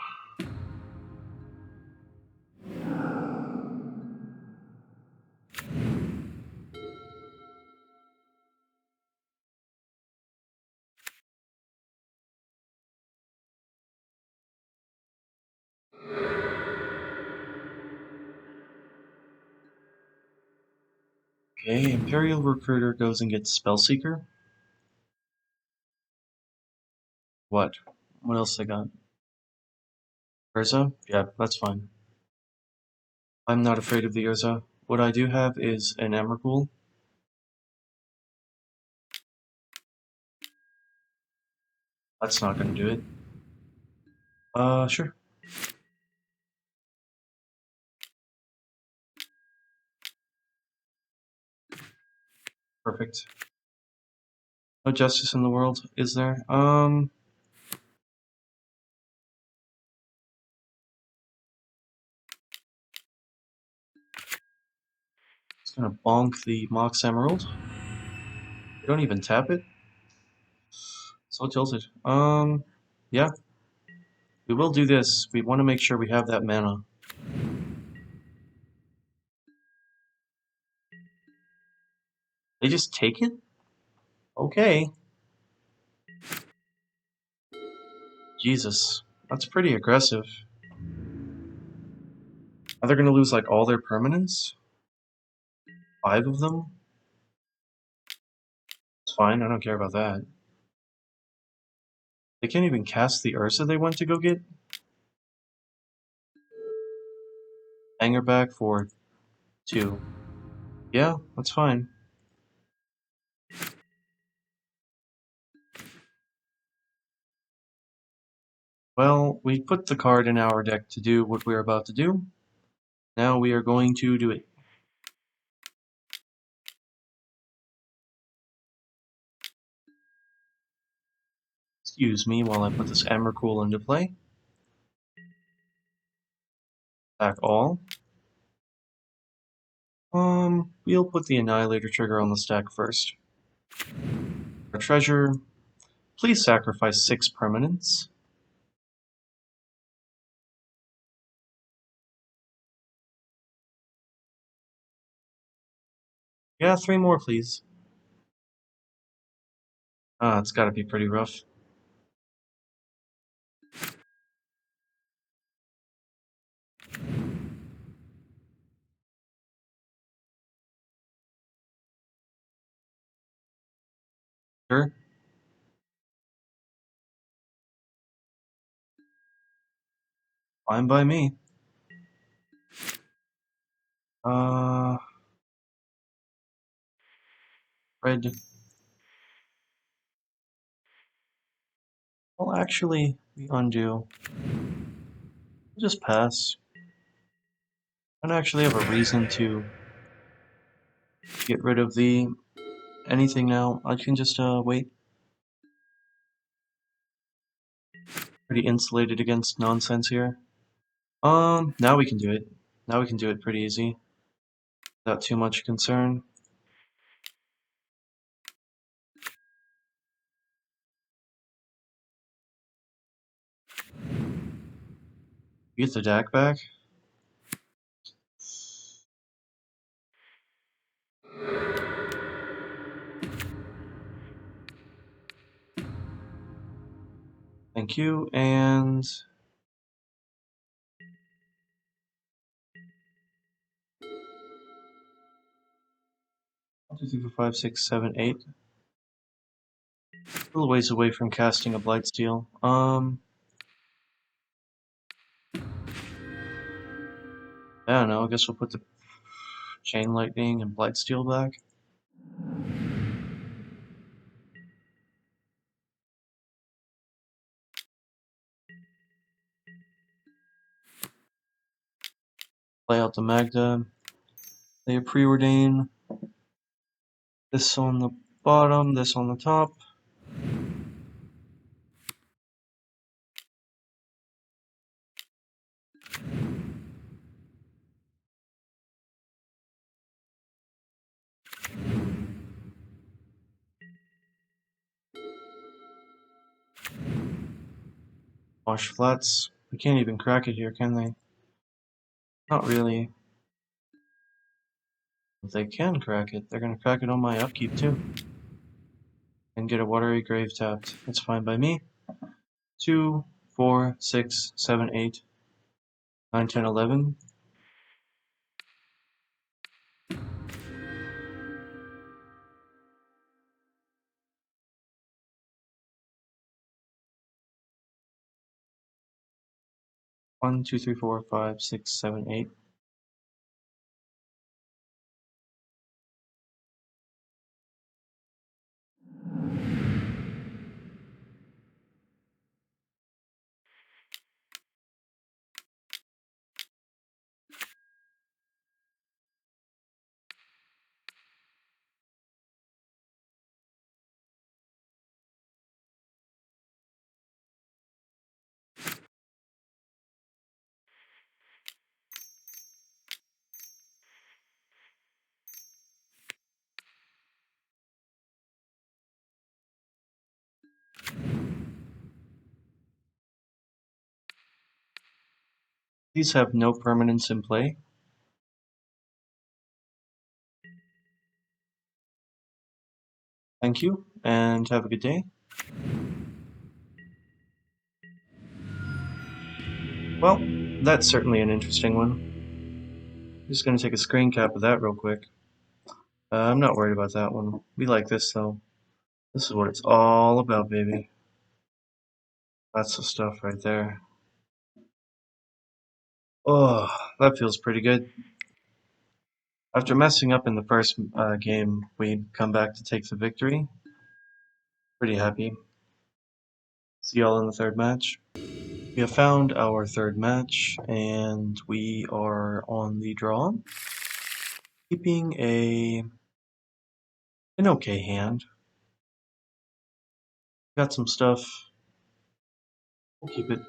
Okay, Imperial Recruiter goes and gets Spellseeker. What? What else they got? Urza? Yeah, that's fine. I'm not afraid of the Urza. What I do have is an Emrakul. That's not gonna do it. Sure. Perfect. No justice in the world, is there? It's gonna bonk the Mox Emerald. They don't even tap it. So tilted. Yeah. We will do this. We want to make sure we have that mana. They just take it? Okay. Jesus. That's pretty aggressive. Are they gonna lose, like, all their permanents? 5 of them? It's fine, I don't care about that. They can't even cast the Ursa they went to go get? Hang her back for 2. Yeah, that's fine. Well, we put the card in our deck to do what we're about to do. Now we are going to do it. Excuse me while I put this EMRAKUL into play. Back all. We'll put the Annihilator trigger on the stack first. Our treasure. Please sacrifice 6 permanents. Yeah, 3 more, please. It's gotta be pretty rough. Sure. Fine by me. Uh, red. Well, actually, we undo. We'll just pass. I don't actually have a reason to get rid of the anything now. I can just wait. Pretty insulated against nonsense here. Now we can do it. Now we can do it pretty easy, without too much concern. Get the deck back. Thank you, and 1, 2, 3, 4, 5, 6, 7, 8. A little ways away from casting a Blightsteel. I don't know, I guess we'll put the Chain Lightning and Blightsteel back. Play out the Magda. Play a Preordain. This on the bottom, this on the top. Wash flats. They can't even crack it here, can they? Not really. If they can crack it, they're gonna crack it on my upkeep too. And get a Watery Grave tapped. That's fine by me. 2, 4, 6, 7, 8, 9, 10, 11. One, two, three, four, five, six, seven, 8. These have no permanence in play. Thank you, and have a good day. Well, that's certainly an interesting one. Just gonna take a screen cap of that real quick. I'm not worried about that one. We like this though. This is what it's all about, baby. That's the stuff right there. Oh, that feels pretty good. After messing up in the first game, we come back to take the victory. Pretty happy. See y'all in the third match. We have found our third match, and we are on the draw. Keeping an okay hand. Got some stuff. We'll keep it.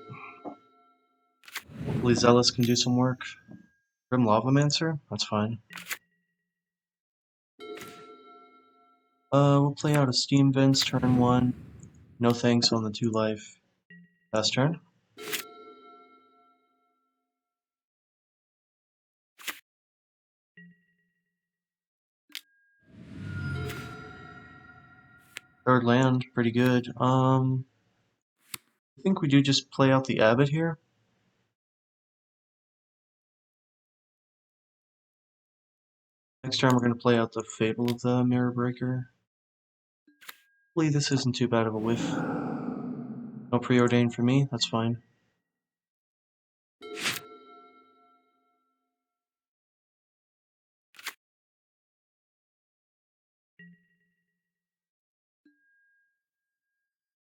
Hopefully Zealous can do some work. Grim Lavamancer? That's fine. We'll play out a Steam Vents turn 1. No thanks on the 2 life. Last turn. Third land, pretty good. I think we do just play out the Abbot here. Next turn we're going to play out the Fable of the Mirror Breaker. Hopefully this isn't too bad of a whiff. No preordain for me, that's fine.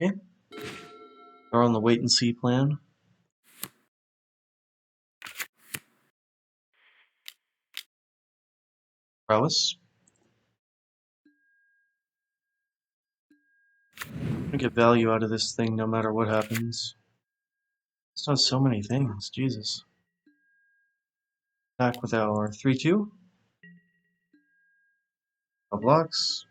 Okay. We're on the wait and see plan. Prowess. I'm gonna get value out of this thing no matter what happens. This does so many things, Jesus. Attack with our 3-2. No blocks.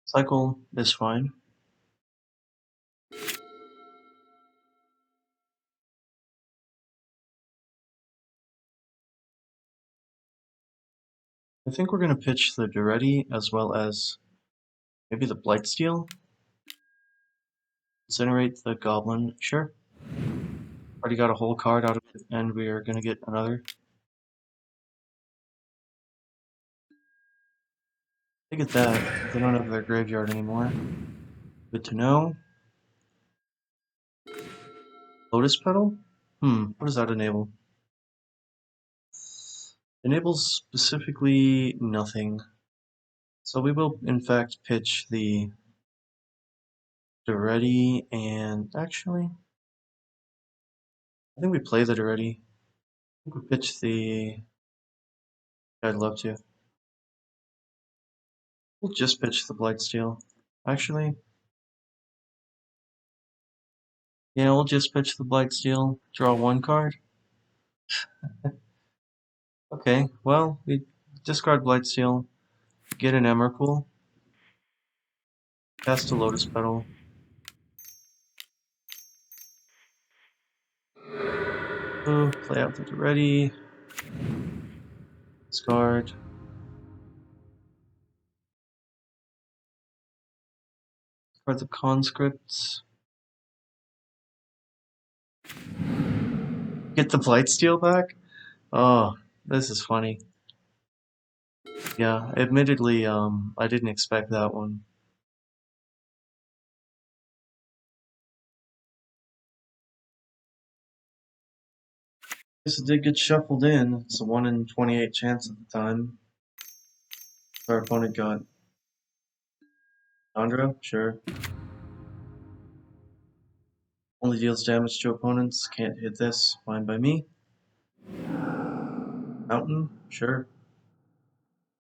Cycle is fine. I think we're going to pitch the Duretti as well as maybe the Blightsteel. Incinerate the Goblin. Sure. Already got a whole card out of it, and we are going to get another. Look at that. They don't have their graveyard anymore. Good to know. Lotus Petal? What does that enable? Enables specifically nothing. So we will, in fact, pitch the Duretti, and actually, I think we play the Duretti. I think we pitch the. I'd love to. We'll just pitch the Blightsteel. Actually, yeah, we'll just pitch the Blightsteel. Draw one card. Okay, well, we discard Blightsteel, get an Emrakul, cast a Lotus Petal. Play out the Duretti. Discard. Discard the Conscripts. Get the Blightsteel back? Oh, this is funny. Yeah, admittedly, I didn't expect that one. Guess it did get shuffled in. It's a 1 in 28 chance at the time. Our opponent got Chandra, sure. Only deals damage to opponents, can't hit this, fine by me. Mountain, sure.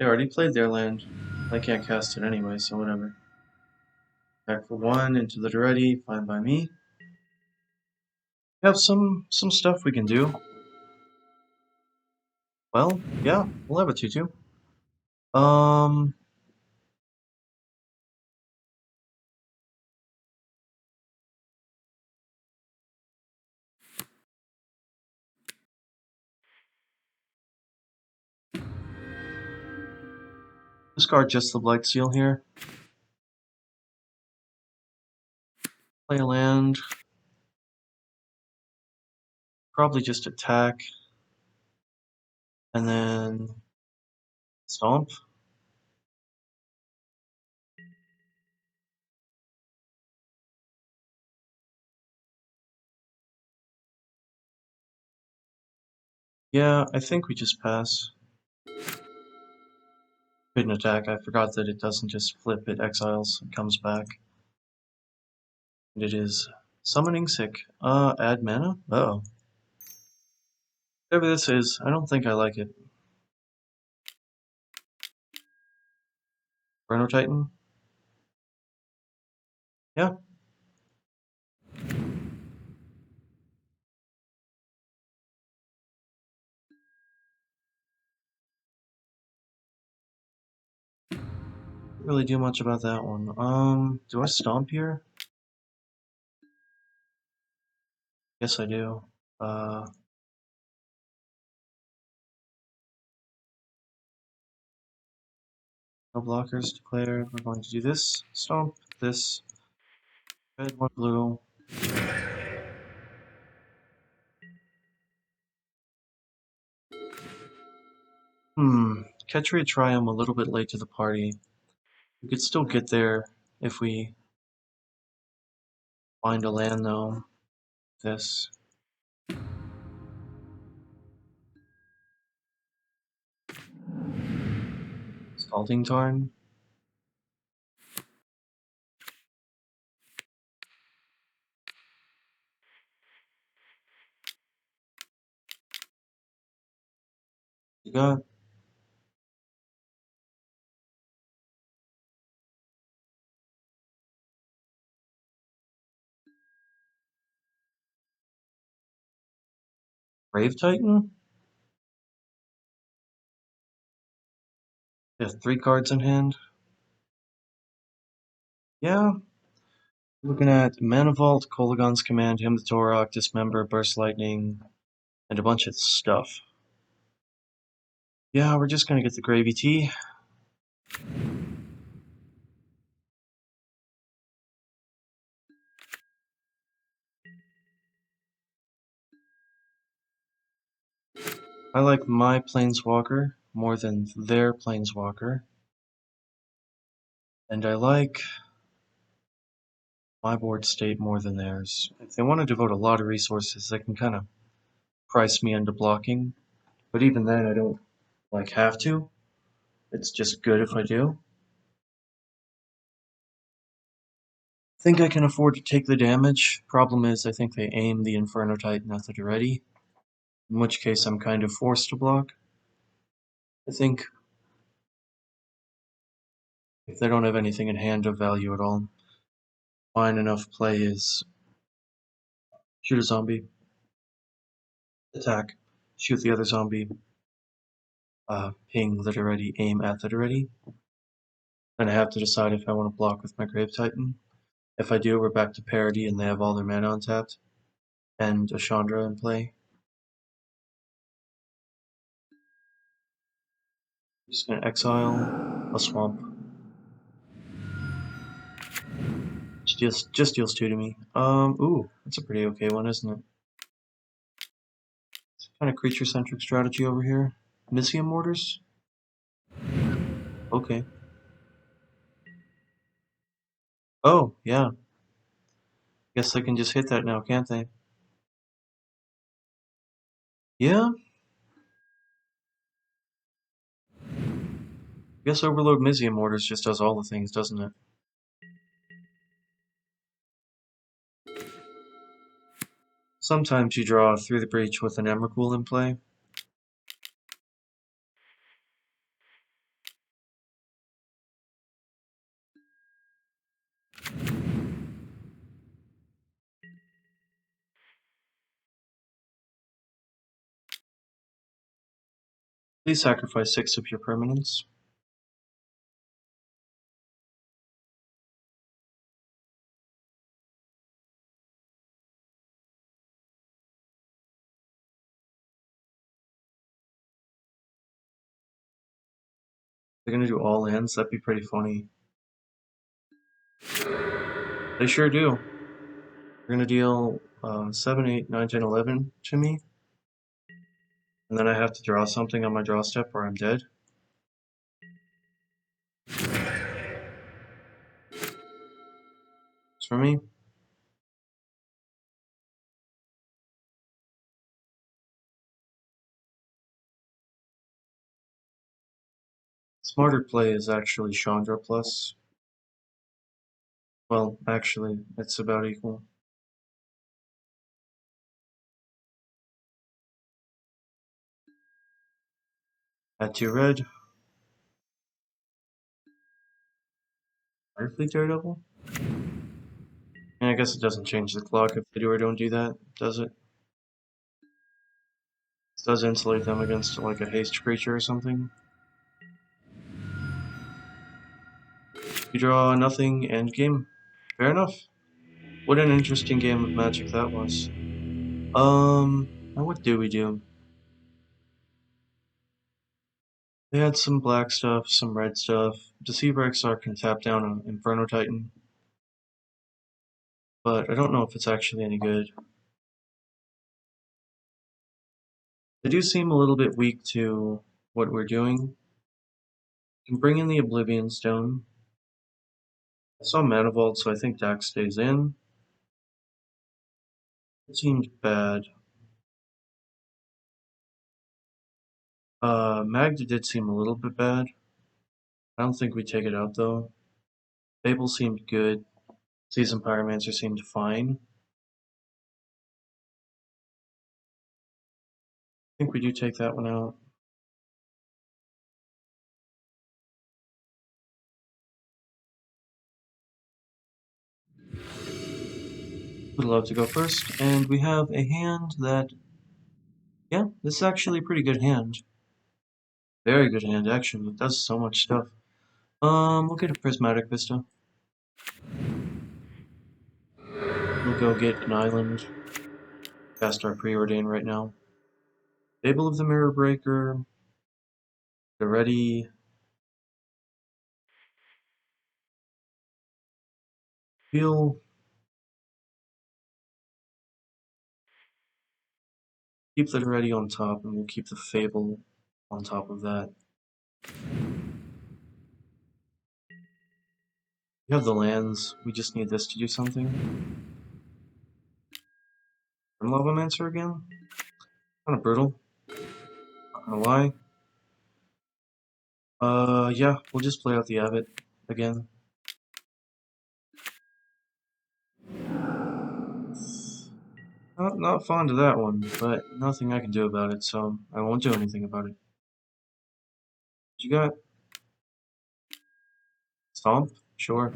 They already played their land. I can't cast it anyway, so whatever. Back for 1 into the Duretti, fine by me. We have some stuff we can do. Well, yeah, we'll have a 2-2. Discard just the Blightsteel here. Play a land. Probably just attack. And then stomp. Yeah, I think we just pass. Couldn't attack. I forgot that it doesn't just flip, it exiles, it comes back. And it is summoning sick. Add mana? Uh-oh. Whatever this is, I don't think I like it. Chrono Titan? Yeah. Didn't really do much about that one. Do I stomp here? Yes, I do. No blockers declared. We're going to do this. Stomp. This. Red, one blue. Catch retry. I'm a little bit late to the party. We could still get there if we find a land, though. This. Scalding Tarn. You got. Brave Titan? Yeah, 3 cards in hand. Yeah, looking at Mana Vault, Kolagon's Command, Him the Torok, Dismember, Burst Lightning, and a bunch of stuff. Yeah, we're just gonna get the gravy tea. I like my Planeswalker more than their Planeswalker. And I like my board state more than theirs. If they want to devote a lot of resources, they can kind of price me into blocking. But even then, I don't have to. It's just good if I do. I think I can afford to take the damage. Problem is, I think they aim the Inferno Titan at the Duretti, in which case I'm kind of forced to block. I think if they don't have anything in hand of value at all, fine enough play is shoot a zombie, attack, shoot the other zombie, ping the Duretti, aim at the Duretti. Then I have to decide if I want to block with my Grave Titan. If I do, we're back to parity and they have all their mana untapped, and a Chandra in play. Just gonna exile a swamp. Just deals 2 to me. Ooh, that's a pretty okay one, isn't it? It's kind of creature-centric strategy over here. Mizzium Mortars? Okay. Oh, yeah. Guess I can just hit that now, can't they? Yeah? Guess Overload Mizzium Mortars just does all the things, doesn't it? Sometimes you draw through the breach with an EMRAKUL in play. Please sacrifice 6 of your permanents. They're gonna do all lands, that'd be pretty funny. They sure do. They're gonna deal 7, 8, 9, 10, 11 to me, and then I have to draw something on my draw step or I'm dead. It's for me. Smarter play is actually Chandra plus. Well, actually, it's about equal. Add 2 red. Firefleet Daredevil? And I guess it doesn't change the clock if they do or don't do that, does it? It does insulate them against like a haste creature or something. You draw nothing, end game. Fair enough. What an interesting game of Magic that was. Now what do we do? They had some black stuff, some red stuff. Deceiver XR can tap down an Inferno Titan, but I don't know if it's actually any good. They do seem a little bit weak to what we're doing. Can bring in the Oblivion Stone. I saw Mana Vault, so I think Dax stays in. It seemed bad. Magda did seem a little bit bad. I don't think we take it out though. Fable seemed good. Season Pyromancer seemed fine. I think we do take that one out. Would love to go first, and we have a hand that Yeah, this is actually a pretty good hand. Very good hand, actually. It does so much stuff. We'll get a Prismatic Vista. We'll go get an island. Cast our Preordain right now. Fable of the Mirror Breaker. Get ready. Heal. Keep the ready on top, and we'll keep the Fable on top of that. We have the lands. We just need this to do something. From Lavamancer again? Kind of brutal. Not gonna lie. Yeah, we'll just play out the Abbot again. Not fond of that one, but nothing I can do about it, so I won't do anything about it. What you got? Stomp? Sure.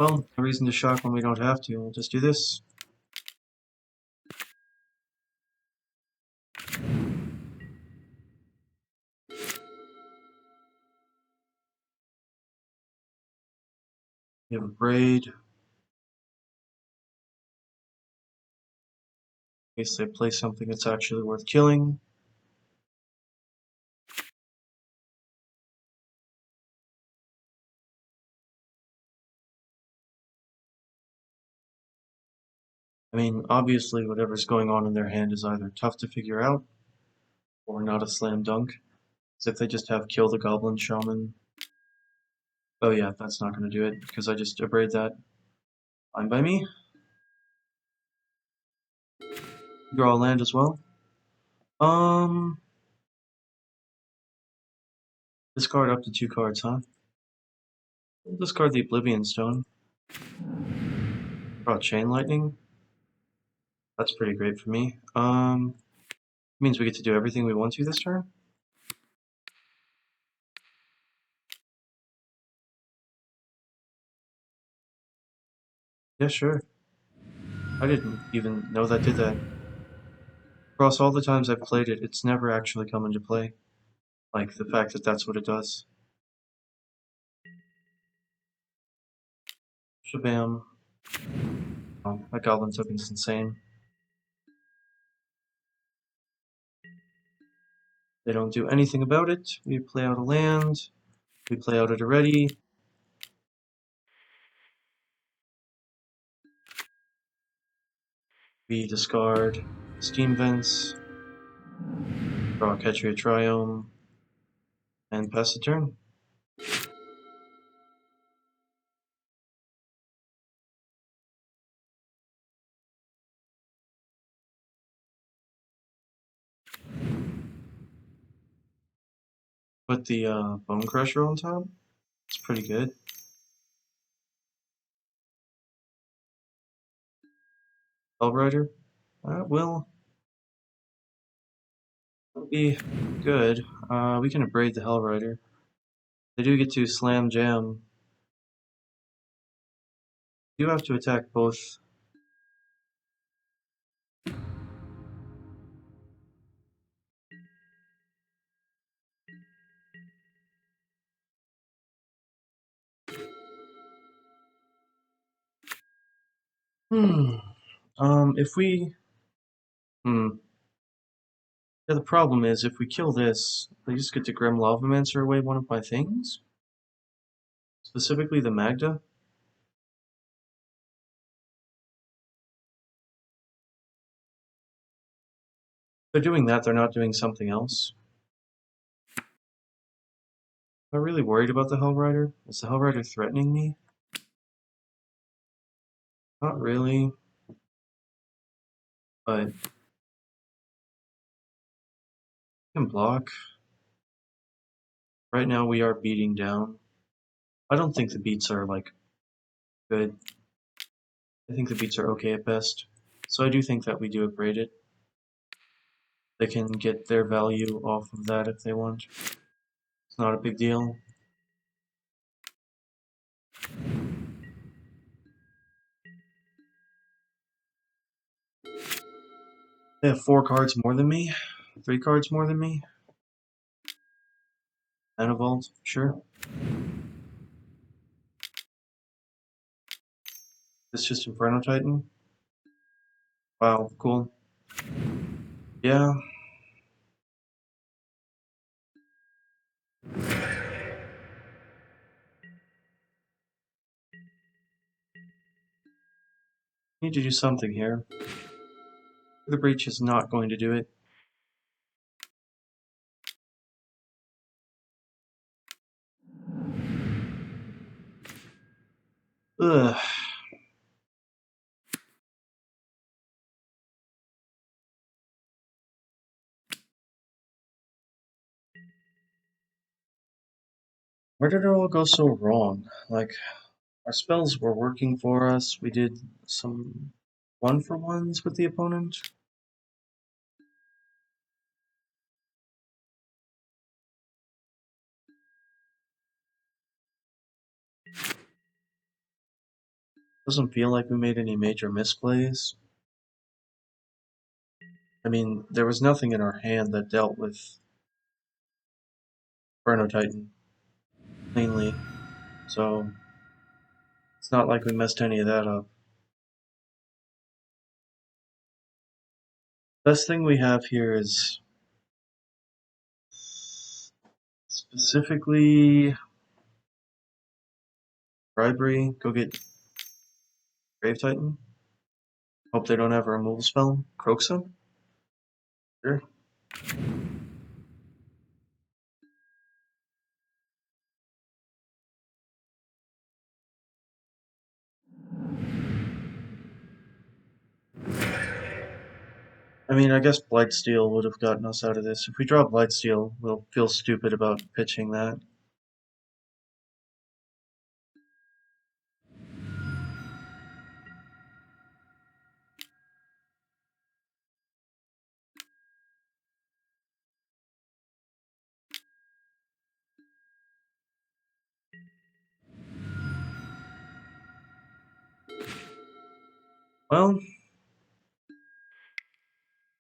Well, no reason to shock when we don't have to. We'll just do this. We have a Braid. In case they play something that's actually worth killing. I mean, obviously, whatever's going on in their hand is either tough to figure out or not a slam dunk. As if they just have Kill the Goblin Shaman. Oh yeah, that's not going to do it because I just abrade that. Fine by me. Draw a land as well. Discard up to 2 cards, huh? We'll discard the Oblivion Stone. Draw Chain Lightning. That's pretty great for me. Means we get to do everything we want to this turn. Yeah, sure. I didn't even know that did that. Across all the times I've played it, it's never actually come into play. Like, the fact that that's what it does. Shabam. Oh, that Goblin token's insane. They don't do anything about it. We play out a land. We play out it already. We discard Steam Vents. Draw Ketria Triome. And pass the turn. Put the Bone Crusher on top. It's pretty good. Hellrider. That will be good. We can abrade the Hellrider. They do get to Slam Jam. You have to attack both. Hmm. If we... Hmm. Yeah, the problem is, if we kill this, they just get to Grim Lavamancer away one of my things? Specifically the Magda? If they're doing that, they're not doing something else. Am I really worried about the Hellrider? Is the Hellrider threatening me? Not really. But... I can block. Right now we are beating down. I don't think the beats are, like, good. I think the beats are okay at best. So I do think that we do abrade it. They can get their value off of that if they want. It's not a big deal. They have 4 cards more than me. 3 cards more than me. Mana Vault, sure. It's just Inferno Titan. Wow, cool. Yeah. Need to do something here. The Breach is not going to do it. Ugh. Where did it all go so wrong? Like, our spells were working for us. We did some 1-for-1s with the opponent. Doesn't feel like we made any major misplays. I mean, there was nothing in our hand that dealt with Inferno Titan cleanly, so it's not like we messed any of that up. Best thing we have here is specifically bribery. Go get Grave Titan. Hope they don't have a removal spell. Croaksum? Sure. I mean, I guess Blightsteel would have gotten us out of this. If we draw Blightsteel, we'll feel stupid about pitching that. Well,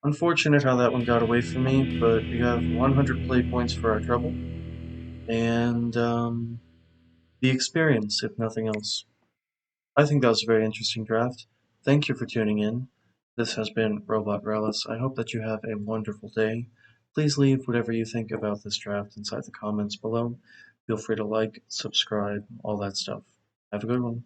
unfortunate how that one got away from me, but we have 100 play points for our trouble, and the experience, if nothing else. I think that was a very interesting draft. Thank you for tuning in. This has been Robot Relic. I hope that you have a wonderful day. Please leave whatever you think about this draft inside the comments below. Feel free to like, subscribe, all that stuff. Have a good one.